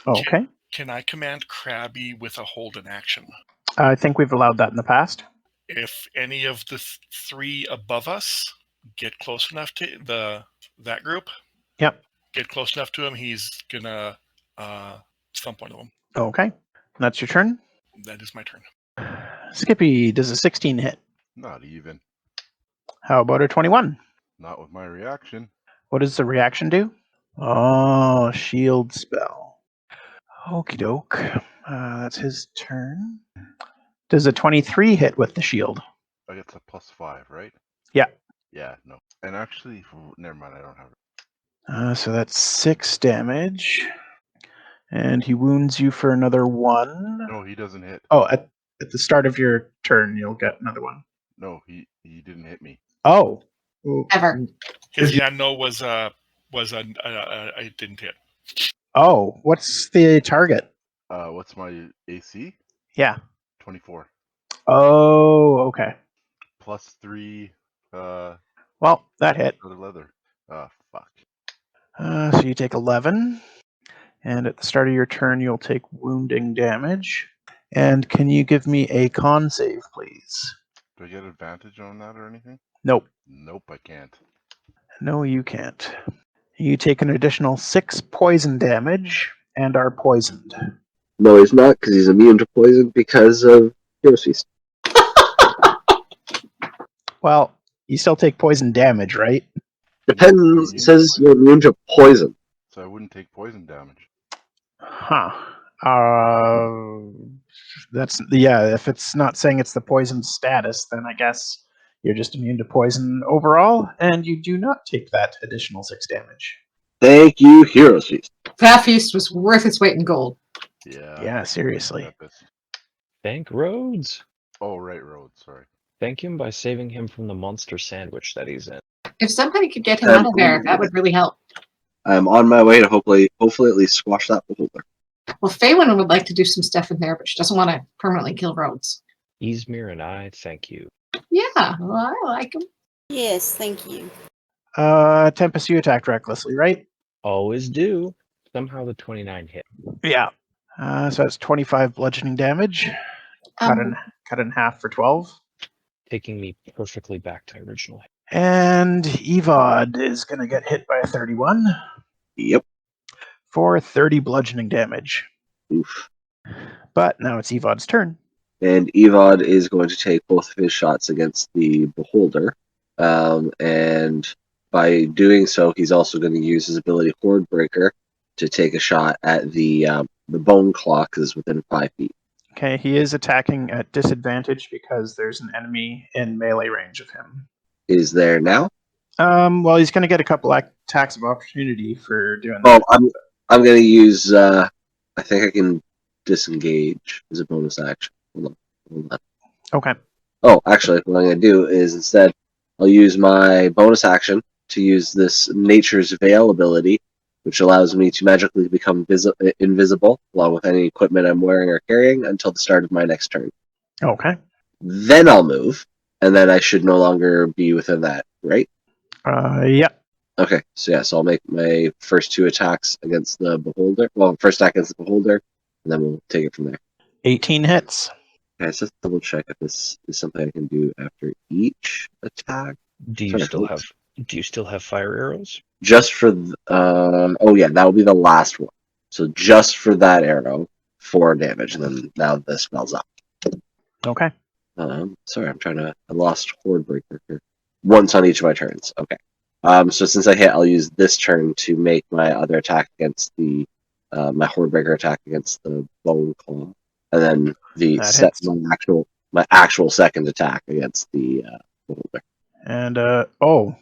Okay. Can I command Krabby with a hold in action? I think we've allowed that in the past. If any of the 3 above us get close enough to that group, Yep. get close enough to him, he's gonna thump one of them. Okay. That's your turn. That is my turn. Skippy, does a 16 hit? Not even. How about a 21? Not with my reaction. What does the reaction do? Oh, shield spell. Okie doke. That's his turn. Does a 23 hit with the shield? I get a +5, right? Yeah. Yeah, no. And actually, never mind, I don't have it. So that's 6 damage. And he wounds you for another 1. No, he doesn't hit. Oh, at the start of your turn, you'll get another 1. No, he didn't hit me. Oh. Ever. His no was I didn't hit. Oh, what's the target? What's my AC? Yeah. 24. Oh, okay. +3. Well, that hit. Leather. Fuck. So you take 11. And at the start of your turn, you'll take wounding damage. And can you give me a con save, please? Do I get advantage on that or anything? Nope. Nope, I can't. No, you can't. You take an additional 6 poison damage and are poisoned. No, he's not, because he's immune to poison because of Hero's Feast. Well, you still take poison damage, right? Depends. It says you're immune to poison. So I wouldn't take poison damage. Huh. That's if it's not saying it's the poison status, then I guess you're just immune to poison overall, and you do not take that additional 6 damage. Thank you, Hero's Feast. That feast was worth its weight in gold. Yeah, seriously. Tempus. Thank Rhodes. Oh, right, Rhodes. Sorry. Thank him by saving him from the monster sandwich that he's in. If somebody could get him out of there, that would really help. I'm on my way to hopefully at least squash that beholder. Well, Faewyn would like to do some stuff in there, but she doesn't want to permanently kill Rhodes. Ysmyr and I thank you. Yeah, well, I like him. Yes, thank you. Tempus, you attacked recklessly, right? Always do. Somehow the 29 hit. Yeah. So that's 25 bludgeoning damage. Cut in half for 12. Taking me perfectly back to my original hit. And Evad is going to get hit by a 31. Yep. For 30 bludgeoning damage. Oof. But now it's Evad's turn. And Evad is going to take both of his shots against the beholder. And by doing so, he's also going to use his ability Horde Breaker to take a shot at the bone claw, because it's within 5 feet. Okay, he is attacking at disadvantage because there's an enemy in melee range of him. Is there now? Well, he's going to get a couple attacks of opportunity for doing that. Oh, I'm going to use. I think I can disengage as a bonus action. Hold on. Okay. Oh, actually, what I'm going to do is instead, I'll use my bonus action to use this Nature's Veil ability, which allows me to magically become invisible, along with any equipment I'm wearing or carrying, until the start of my next turn. Okay. Then I'll move, and then I should no longer be within that, right? Yeah. Okay, so I'll make my first 2 attacks against the beholder. Well, first attack against the beholder, and then we'll take it from there. 18 hits. Okay, so let's double check if this is something I can do after each attack. Do you still have fire arrows? Just for that will be the last one. So just for that arrow, 4 damage, and then now the spell's up. Okay. Sorry, I lost Horde Breaker here. Once on each of my turns. Okay. So since I hit, I'll use this turn to make my other attack against the my Horde Breaker attack against the Bone Claw, and then my actual second attack against the beholder. And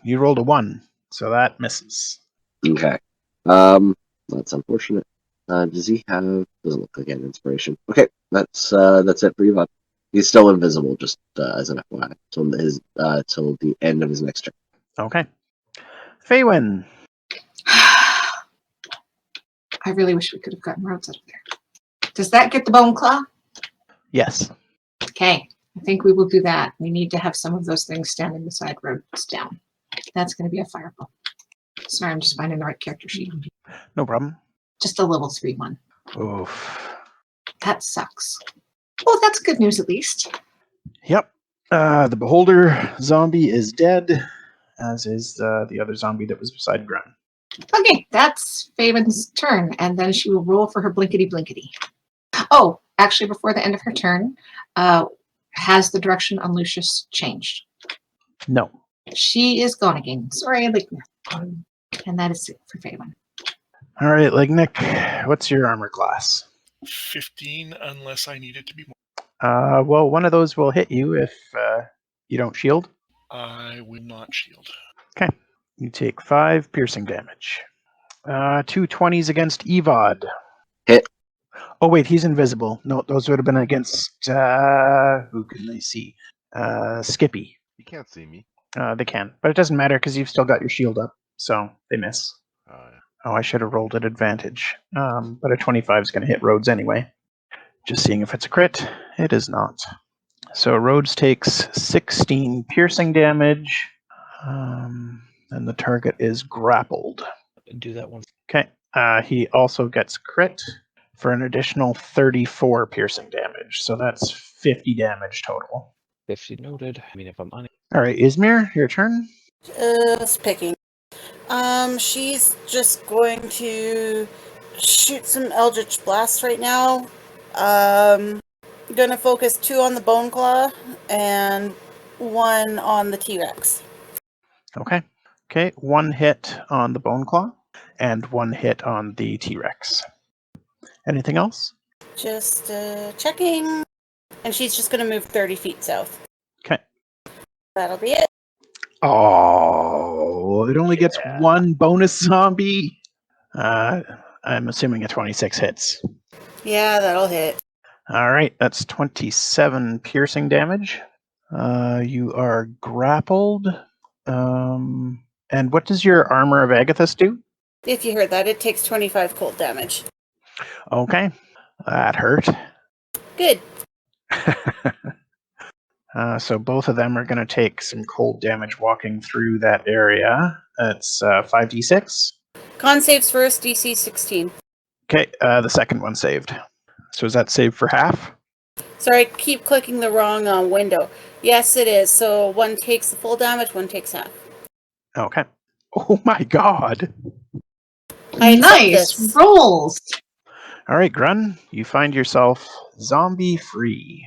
you rolled a 1, so that misses. Okay. That's unfortunate. Does he have? Doesn't look like an inspiration. Okay, that's it for Evad. He's still invisible, just as an FYI, till the end of his next turn. Okay. Faewyn. I really wish we could have gotten Rhodes out of there. Does that get the bone claw? Yes. Okay, I think we will do that. We need to have some of those things standing beside Rhodes down. That's going to be a fireball. Sorry, I'm just finding the right character sheet. No problem. Just a level 3 one. Oof. That sucks. Well, that's good news at least. Yep. The beholder zombie is dead, as is the other zombie that was beside Grun. Okay, that's Faewyn's turn, and then she will roll for her blinkety-blinkety. Oh, actually, before the end of her turn, has the direction on Lucius changed? No. She is gone again. Sorry, Lignyck. And that is it for Faewyn. All right, Lignyck, what's your armor class? 15, unless I need it to be more. Well, one of those will hit you if you don't shield. I will not shield. Okay. You take 5 piercing damage. 2 20s against Evad. Hit. Oh, wait, he's invisible. No, those would have been against, who can they see? Skippy. You can't see me. They can, but it doesn't matter because you've still got your shield up, so they miss. Oh, yeah. Oh, I should have rolled at advantage. But a 25 is going to hit Rhodes anyway. Just seeing if it's a crit. It is not. So Rhodes takes 16 piercing damage, and the target is grappled. Do that one. Okay. He also gets crit for an additional 34 piercing damage. So that's 50 damage total. 50 noted. I mean, if I'm on it. All right, Ysmyr, your turn. Just picking. She's just going to shoot some Eldritch Blasts right now. Gonna focus 2 on the Bone Claw and 1 on the T-Rex. Okay. Okay, 1 hit on the Bone Claw and 1 hit on the T-Rex. Anything else? Just checking. And she's just gonna move 30 feet south. Okay. That'll be it. Oh, it only gets 1 bonus zombie. I'm assuming a 26 hits. Yeah, that'll hit. All right, that's 27 piercing damage. You are grappled. And what does your Armor of Agathis do? If you heard that, it takes 25 cold damage. Okay, that hurt. Good. So both of them are going to take some cold damage walking through that area. It's 5d6. Con saves first, DC 16. Okay, the second one saved. So is that saved for half? Sorry, I keep clicking the wrong window. Yes, it is. So 1 takes the full damage, 1 takes half. Okay. Oh my god. I accept Nice this. rolls. All right, Grun, you find yourself zombie free.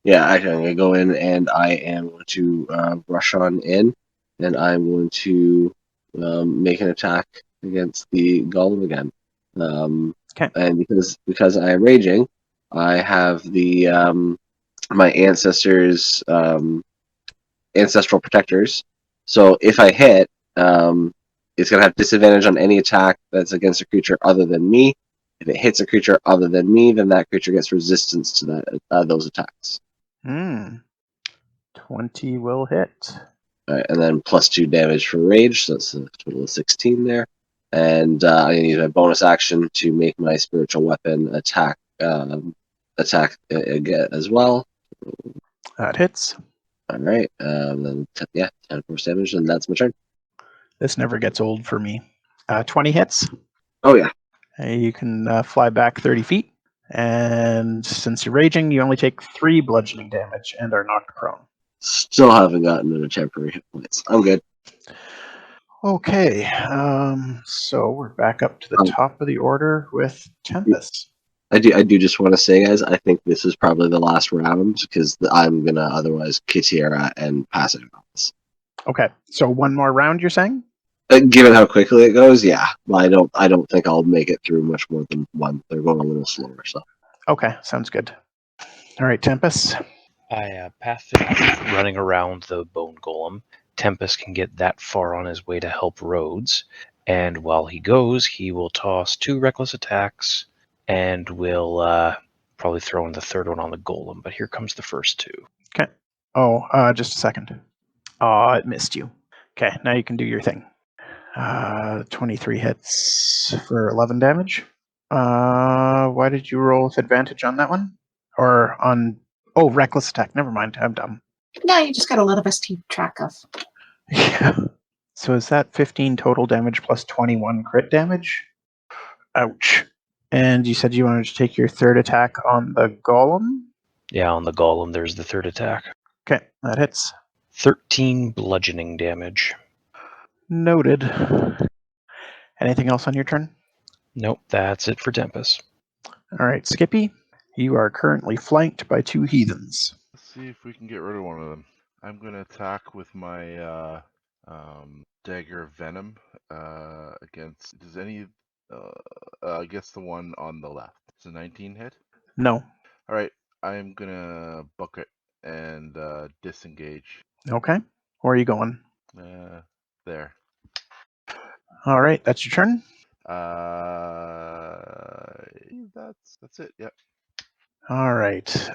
Yeah, I'm going to go in and I am going to rush on in, and I'm going to make an attack against the golem again. Okay. And because I am raging, I have the my ancestors' ancestral protectors. So if I hit, it's going to have disadvantage on any attack that's against a creature other than me. If it hits a creature other than me, then that creature gets resistance to those attacks. 20 will hit. All right, and then plus 2 damage for rage, so that's a total of 16 there. And I'm going to use a bonus action to make my spiritual weapon attack again as well. That hits. All right, then 10 force damage, and that's my turn. This never gets old for me. 20 hits. Oh yeah. You can fly back 30 feet. And since you're raging, you only take 3 bludgeoning damage and are knocked prone. Still haven't gotten into temporary hit points. I'm good. Okay, so we're back up to the top of the order with Tempus. I do just want to say, guys, I think this is probably the last round because I'm gonna otherwise Kitiera and pass it on this. Okay, so 1 more round, you're saying? Given how quickly it goes, yeah. I don't think I'll make it through much more than 1. They're going a little slower, so. Okay, sounds good. All right, Tempus. I path running around the bone golem. Tempus can get that far on his way to help Rhodes, and while he goes, he will toss 2 reckless attacks and will probably throw in the third one on the golem. But here comes the first 2. Okay. Oh, just a second. Oh, it missed you. Okay, now you can do your thing. 23 hits for 11 damage. Why did you roll with advantage on that one? Or on... Oh, reckless attack. Never mind. I'm dumb. No, you just got a lot of us to keep track of. Yeah. So is that 15 total damage plus 21 crit damage? Ouch. And you said you wanted to take your third attack on the golem? Yeah, on the golem, there's the third attack. Okay, that hits. 13 bludgeoning damage. Noted. Anything else on your turn? Nope, that's it for Tempus. All right, Skippy, you are currently flanked by 2 heathens. Let's see if we can get rid of one of them. I'm going to attack with my dagger of venom against. Does any? I guess the one on the left. It's a 19 hit. No. All right, I'm gonna book it and disengage. Okay. Where are you going? There. All right, that's your turn. That's it. Yep. All right.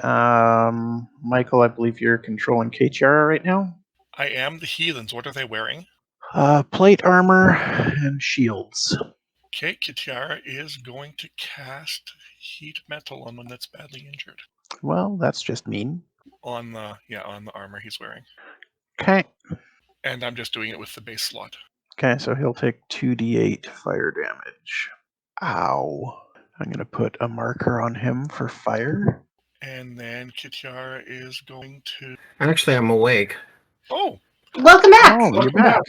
Michael, I believe you're controlling Katiara right now. I am the heathens. What are they wearing? Plate armor and shields. Okay, Kitiara is going to cast heat metal on one that's badly injured. Well, that's just mean. On the armor he's wearing. Okay. And I'm just doing it with the base slot. Okay, so he'll take 2d8 fire damage. Ow. I'm going to put a marker on him for fire. And then Kitiara is going to... Actually, I'm awake. Oh! Welcome back. Oh, you're back.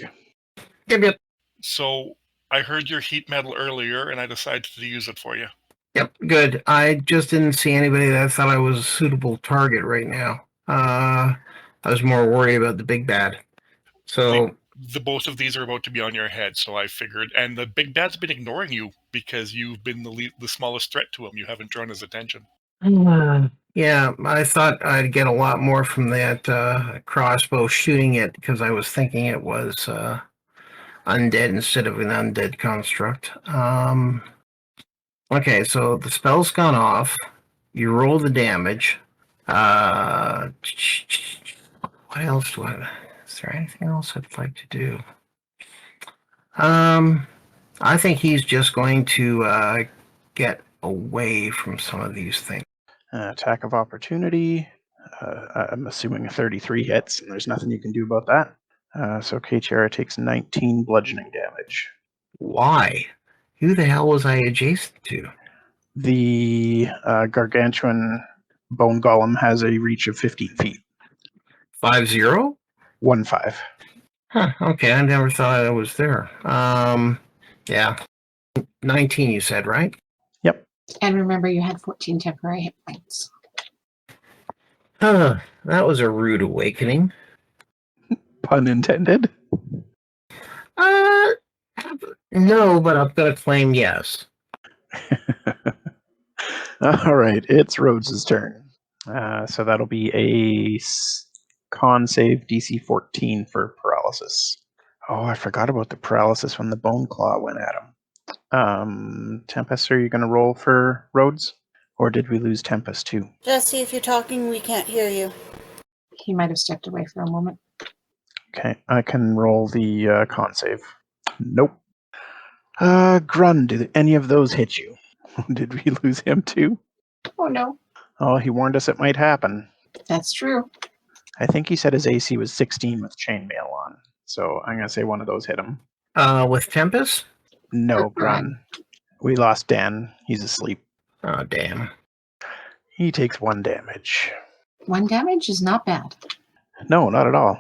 Yep. So I heard your heat metal earlier, and I decided to use it for you. Yep, good. I just didn't see anybody that I thought I was a suitable target right now. I was more worried about the big bad. So The both of these are about to be on your head, so I figured. And the big bad's been ignoring you because you've been the smallest threat to him. You haven't drawn his attention. yeah, I thought I'd get a lot more from that crossbow shooting it because I was thinking it was undead instead of an undead construct. Okay, so the spell's gone off. You roll the damage. What else do I? Is there anything else I'd like to do? I think he's just going to get away from some of these things. Attack of opportunity. I'm assuming a 33 hits, and there's nothing you can do about that. So K-Tiara takes 19 bludgeoning damage. Why? Who the hell was I adjacent to? The gargantuan bone golem has a reach of 15 feet. 5-0? 1-5. Huh, okay, I never thought I was there. Yeah. 19 you said, right? Yep. And remember, you had 14 temporary hit points. That was a rude awakening. Pun intended. No, but I'm going to claim yes. All right, it's Rhodes' turn. So that'll be a con save DC 14 for paralysis. Oh, I forgot about the paralysis when the bone claw went at him. Tempus, are you going to roll for Rhodes? Or did we lose Tempus too? Jesse, if you're talking, we can't hear you. He might have stepped away for a moment. Okay, I can roll the con save. Nope. Grun, did any of those hit you? Did we lose him too? Oh, no. Oh, he warned us it might happen. That's true. I think he said his AC was 16 with chainmail on. So I'm going to say one of those hit him. With Tempus? No, Or Grun. We lost Dan. He's asleep. Oh, damn. He takes 1 damage. 1 damage is not bad. No, not at all.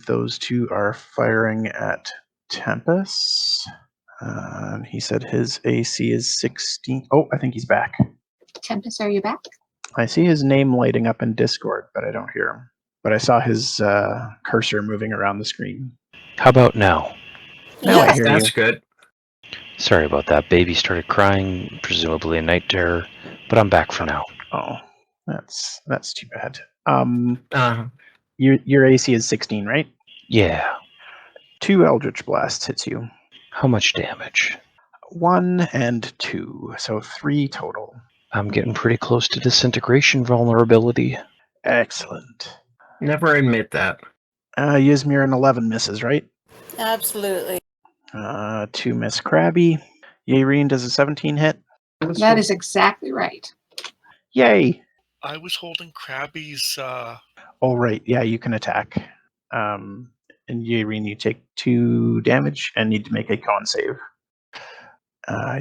Those two are firing at Tempus. He said his AC is 16. Oh, I think he's back. Tempus, are you back? I see his name lighting up in Discord, but I don't hear him. But I saw his cursor moving around the screen. How about now? Now I Yes. hear That's you. good. Sorry about that. Baby started crying, presumably a night terror, but I'm back for now. Oh, that's too bad. Uh, Your AC is 16, right? Yeah. 2 Eldritch Blasts hits you. How much damage? 1 and 2, so 3 total. I'm getting pretty close to disintegration vulnerability. Excellent. never admit that. Ysmyr an 11 misses, right? Absolutely. 2 miss Krabby. Yaereene does a 17 hit. That is exactly right. Yay! I was holding Krabby's. All right, yeah, you can attack. And Yaereene, you take 2 damage and need to make a con save.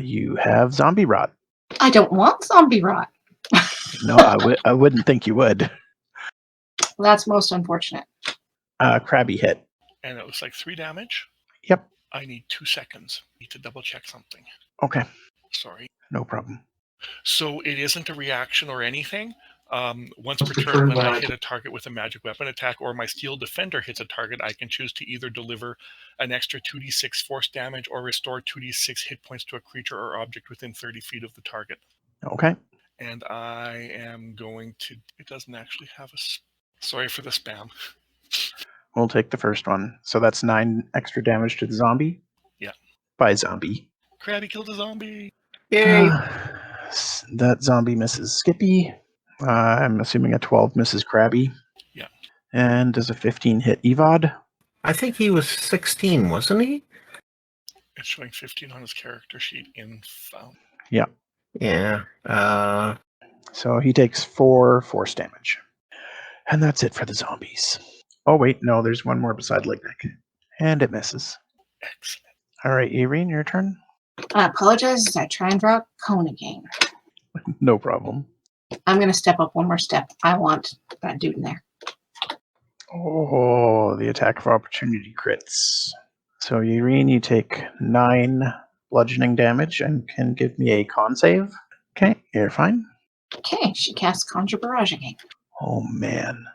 You have zombie rot. I don't want zombie rot. No, I wouldn't think you would. That's most unfortunate. Krabby hit. And it was like 3 damage. Yep. I need 2 seconds. Need to double check something. Okay, Sorry. no problem. So it isn't a reaction or anything. Once per turn, when I hit a target with a magic weapon attack or my steel defender hits a target, I can choose to either deliver an extra 2d6 force damage or restore 2d6 hit points to a creature or object within 30 feet of the target. Okay. And I am going to... It doesn't actually have a... Sorry for the spam. We'll take the first one. So that's 9 extra damage to the zombie? Yeah. By zombie. Krabby killed a zombie! Yay! That zombie misses Skippy. I'm assuming a 12 misses Krabby. Yeah. And does a 15 hit Evad? I think he was 16, wasn't he? It's showing 15 on his character sheet in found. Yeah. Yeah. So he takes 4 force damage. And that's it for the zombies. Oh, wait, no, there's one more beside Lignyck. And it misses. Excellent. All right, Yaereene, your turn. I apologize as I try and draw a cone again. No problem. I'm going to step up one more step. I want that dude in there. Oh, the attack of opportunity crits. So, Yaereene, you take 9 bludgeoning damage and can give me a con save. Okay, you're fine. Okay, she casts Conjure Barrage again. Oh, man.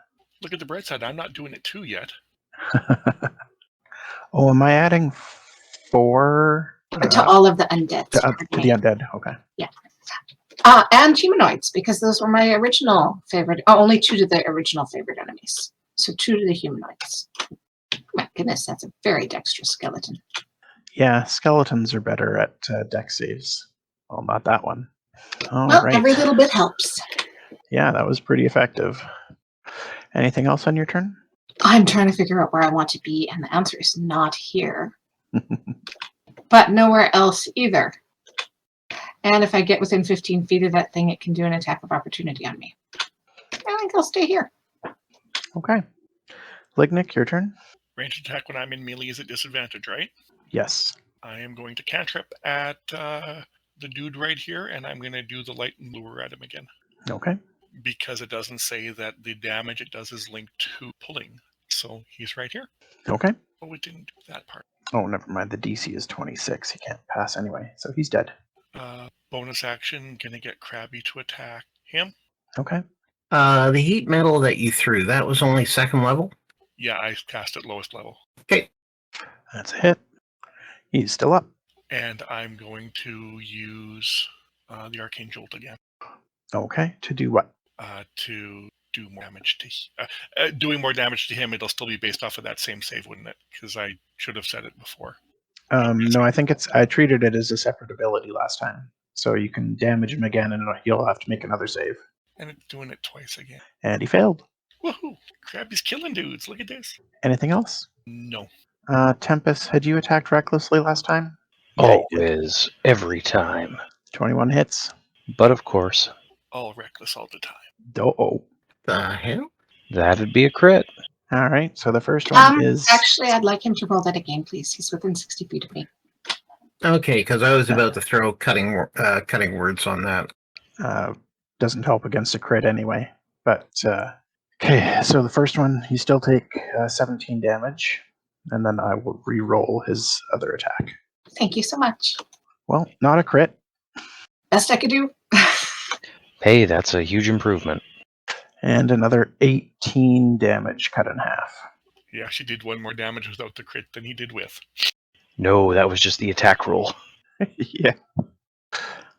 Look at the bright side. I'm not doing it too yet. Oh, am I adding 4 To all of the undead. to the undead? Okay. And humanoids, because those were my original favorite. Oh, only 2 to the original favorite enemies. So 2 to the humanoids. My goodness, that's a very dexterous skeleton. Yeah, skeletons are better at dex saves. Well, not that one. All Well, right. every little bit helps. Yeah, that was pretty effective. Anything else on your turn? I'm trying to figure out where I want to be, and the answer is not here. But nowhere else either. And if I get within 15 feet of that thing, it can do an attack of opportunity on me. I think I'll stay here. Okay. Lignyck, your turn? Ranged attack when I'm in melee is at disadvantage, right? Yes. I am going to cantrip at the dude right here, and I'm going to do the light and lure at him again. Okay. Because it doesn't say that the damage it does is linked to pulling. So he's right here. Okay. Oh, it didn't do that part. Oh, never mind. The DC is 26. He can't pass anyway, so he's dead. Bonus action, going to get Krabby to attack him. Okay. The heat metal that you threw, that was only 2nd level? Yeah, I cast at lowest level. Okay. That's a hit. He's still up. And I'm going to use the Arcane Jolt again. Okay. To do what? To do more damage to doing more damage to him. It'll still be based off of that same save, wouldn't it? Because I should have said it before. No, I think I treated it as a separate ability last time. So you can damage him again and he'll have to make another save. And it's doing it twice again. And he failed. Woohoo! Krabby's killing dudes. Look at this. Anything else? No. Tempus, had you attacked recklessly last time? Yeah, you did. Always, every time. 21 hits. But of course, All reckless all the time. Oh. The hell? that'd be a crit. All right. So the first one is... Actually, I'd like him to roll that again, please. He's within 60 feet of me. Okay, because I was about to throw cutting words on that. Doesn't help against a crit anyway. But, okay. So the first one, you still take 17 damage. And then I will re-roll his other attack. Thank you so much. Well, not a crit. Best I could do. Hey, that's a huge improvement. And another 18 damage cut in half. He actually did 1 more damage without the crit than he did with. No, that was just the attack roll. Yeah.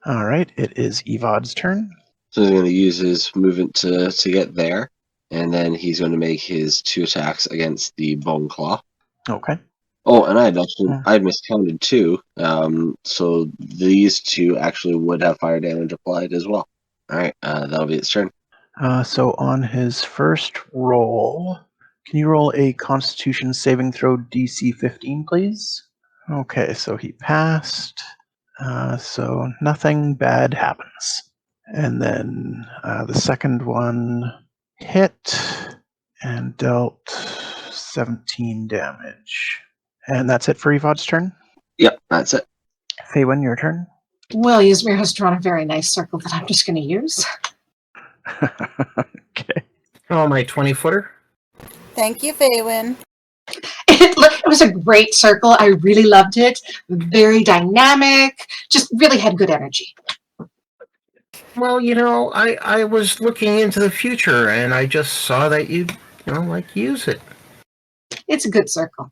All right. It is Evad's turn. So he's going to use his movement to get there. And then he's going to make his 2 attacks against the Bone Claw. Okay. Oh, and I had miscounted 2. So these 2 actually would have fire damage applied as well. All right. That'll be its turn. So on his first roll, can you roll a Constitution saving throw DC 15, please? Okay, so he passed. So nothing bad happens. And then the second one hit and dealt 17 damage. And that's it for Evad's turn? Yep, that's it. Faewyn, your turn. Well, Ysmyr has drawn a very nice circle that I'm just going to use. Okay. Oh, my 20-footer? Thank you, Faewyn. It was a great circle. I really loved it. Very dynamic. Just really had good energy. Well, I was looking into the future, and I just saw that you use it. It's a good circle.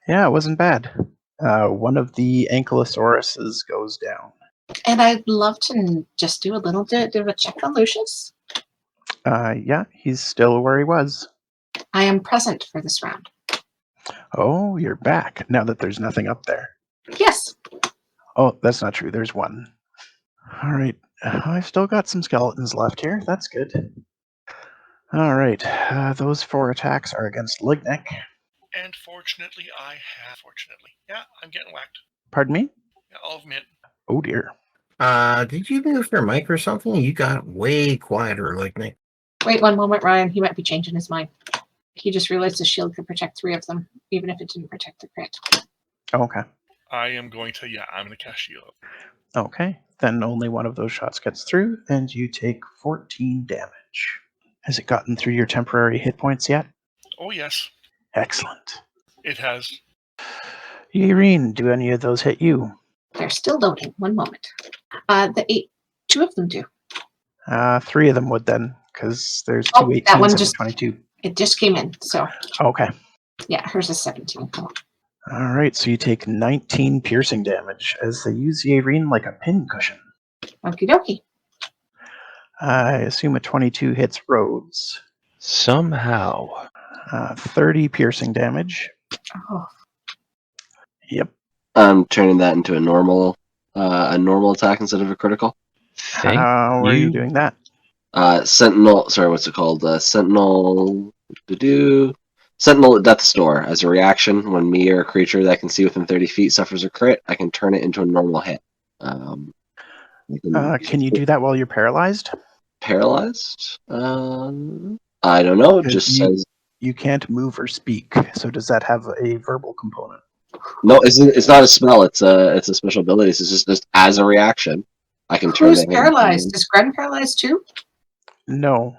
Yeah, it wasn't bad. One of the ankylosauruses goes down. And I'd love to just do a little bit of a check on Lucius. Yeah, he's still where he was. I am present for this round. Oh, you're back now that there's nothing up there. Yes. Oh, that's not true. There's one. All right. I've still got some skeletons left here. That's good. All right. Those 4 attacks are against Lignyck. And fortunately, yeah, I'm getting whacked. Pardon me? Yeah, I'll admit. Oh, dear. Did you move your mic or something? You got way quieter, like me. Wait 1 moment, Ryan. He might be changing his mind. He just realized the shield could protect 3 of them, even if it didn't protect the crit. Okay. I'm going to cast shield. Okay. Then only one of those shots gets through, and you take 14 damage. Has it gotten through your temporary hit points yet? Oh, yes. Excellent. It has. Yaereene, do any of those hit you? They're still loading. One moment. Two of them do. 3 of them would then, because there's Oh, 2 that one 18s and just- 22. It just came in, so Okay. yeah, hers is 17. All right, so you take 19 piercing damage as they use Yaereene like a pincushion. Okie dokie. I assume a 22 hits Rhodes. Somehow. 30 piercing damage. Oh, Yep. I'm turning that into a normal attack instead of a critical. Thank How are you doing that? Sentinel. Sorry, what's it called? Sentinel. Sentinel at Death's Door. As a reaction, when me or a creature that can see within 30 feet suffers a crit, I can turn it into a normal hit. Can you do that while you're paralyzed? Paralyzed? I don't know. It just says you can't move or speak. So does that have a verbal component? no. It's not a spell. It's a special ability. It's just as a reaction. I can turn who's it. paralyzed? Is Grun paralyzed too? No.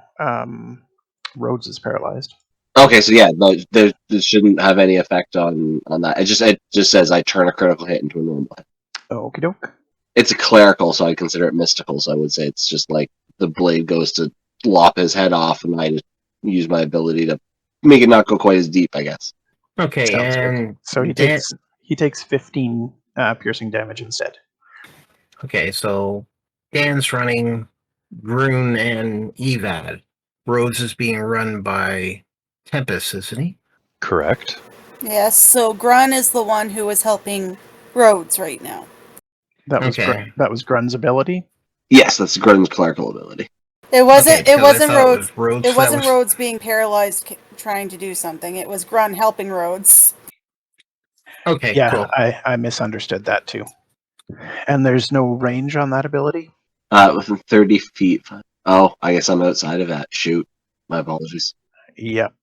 Rhodes is paralyzed. Okay, so yeah, there shouldn't have any effect on that. It just says I turn a critical hit into a normal hit. Okie doke. It's a clerical, so I consider it mystical. So I would say it's just like the blade goes to lop his head off, and I just use my ability to make it not go quite as deep, I guess. Okay, Sounds good. and So he takes 15 piercing damage instead. okay, so Dan's running Grun and Evad. Rhodes is being run by Tempus, isn't he? Correct. Yes, so Grun is the one who is helping Rhodes right now. That was Okay. that was Grun's ability. Yes, that's Grun's clerical ability. It wasn't. Okay, it 'cause I wasn't thought Rhodes. Rhodes. It that wasn't was- Rhodes being paralyzed, trying to do something. It was Grun helping Rhodes. Okay, Yeah, cool. I misunderstood that too. And there's no range on that ability? Within 30 feet. Oh, I guess I'm outside of that. Shoot. My apologies. Yep.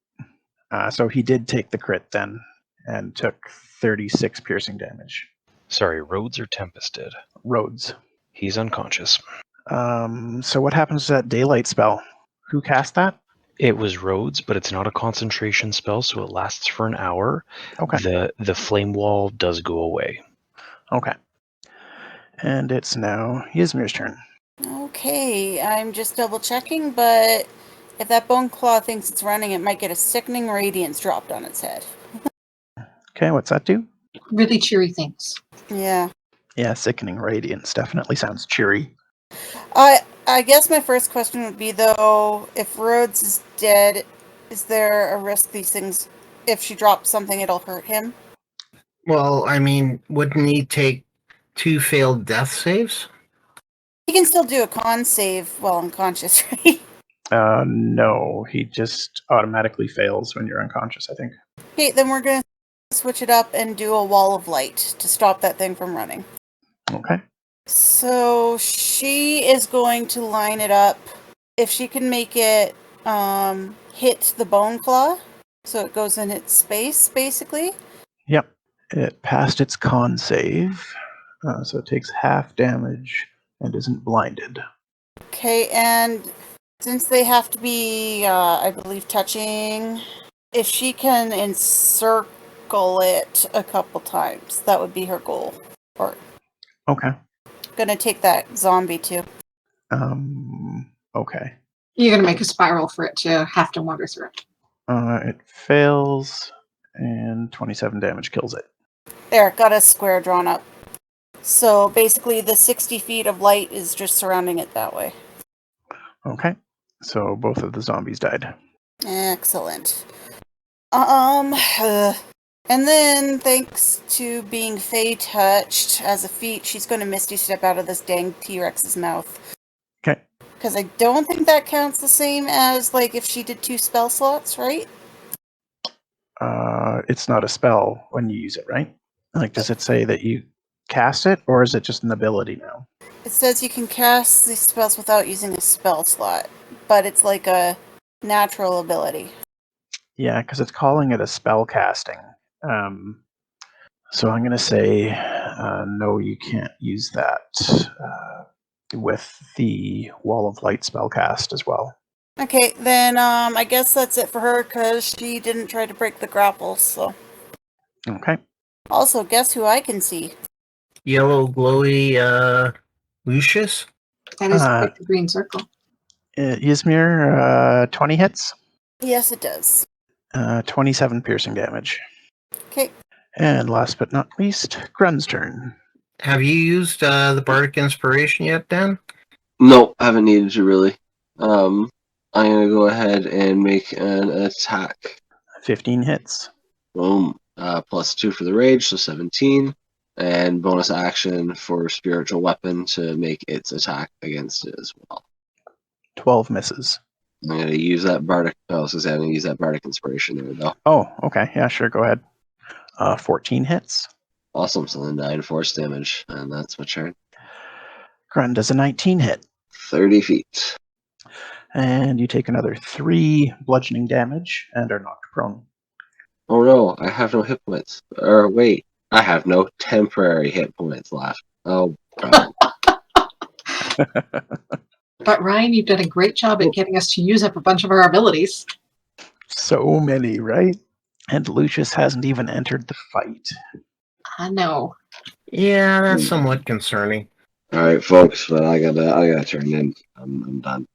So he did take the crit then and took 36 piercing damage. Sorry, Rhodes or Tempest did? Rhodes. He's unconscious. So what happens to that daylight spell? Who cast that? It was Rhodes, but it's not a concentration spell, so it lasts for an hour. Okay. The flame wall does go away. Okay. And it's now Ysmyr's turn. Okay, I'm just double checking, but if that bone claw thinks it's running, it might get a sickening radiance dropped on its head. Okay, what's that do? Really cheery things. Yeah. Yeah, sickening radiance definitely sounds cheery. I guess my first question would be, though, if Rhodes is dead, is there a risk these things, if she drops something, it'll hurt him? Well, I mean, wouldn't he take 2 failed death saves? He can still do a con save while unconscious, right? No, he just automatically fails when you're unconscious, I think. Okay, then we're going to switch it up and do a wall of light to stop that thing from running. Okay. So she is going to line it up. If she can make it hit the bone claw, so it goes in its space, basically. Yep. It passed its con save, so it takes half damage and isn't blinded. Okay, and since they have to be, I believe, touching, if she can encircle it a couple times, that would be her goal. Or Okay. gonna take that zombie too. Okay. You're gonna make a spiral for it to have to wander through it. It fails, and 27 damage kills it. There, got a square drawn up. So basically, the 60 feet of light is just surrounding it that way. Okay. So both of the zombies died. Excellent. And then, thanks to being Fey touched as a feat, she's going to Misty Step out of this dang T-Rex's mouth. Okay. Because I don't think that counts the same as, like, if she did 2 spell slots, right? It's not a spell when you use it, right? Like, does it say that you cast it, or is it just an ability now? It says you can cast these spells without using a spell slot, but it's like a natural ability. Yeah, because it's calling it a spell casting. So I'm going to say, no, you can't use that with the Wall of Light spell cast as well. Okay, then I guess that's it for her, because she didn't try to break the grapple, so... Okay. Also, guess who I can see? Yellow glowy Lucius? That is Uh, like the green circle. Ysmyr, 20 hits, Yes, it does. 27 piercing damage. Okay. And last but not least, Grun's turn. Have you used the Bardic Inspiration yet, Dan? No, I haven't needed to really. I'm gonna go ahead and make an attack. 15 hits. Boom. +2 for the rage, so 17. And bonus action for spiritual weapon to make its attack against it as well. 12 misses. I'm gonna use that bardic. Oh, I was gonna say I'm gonna use that bardic inspiration there though. Oh, okay. Yeah, sure. Go ahead. 14 hits. Awesome. So then 9 force damage, and that's my turn. Grun does a 19 hit. 30 feet. And you take another 3 bludgeoning damage and are knocked prone. Oh no, I have no hit points. Or wait, I have no temporary hit points left. Oh god. But Ryan, you've done a great job at getting us to use up a bunch of our abilities. So many, right? And Lucius hasn't even entered the fight. I know. Yeah, that's somewhat concerning. All right, folks, but I gotta turn in. I'm done.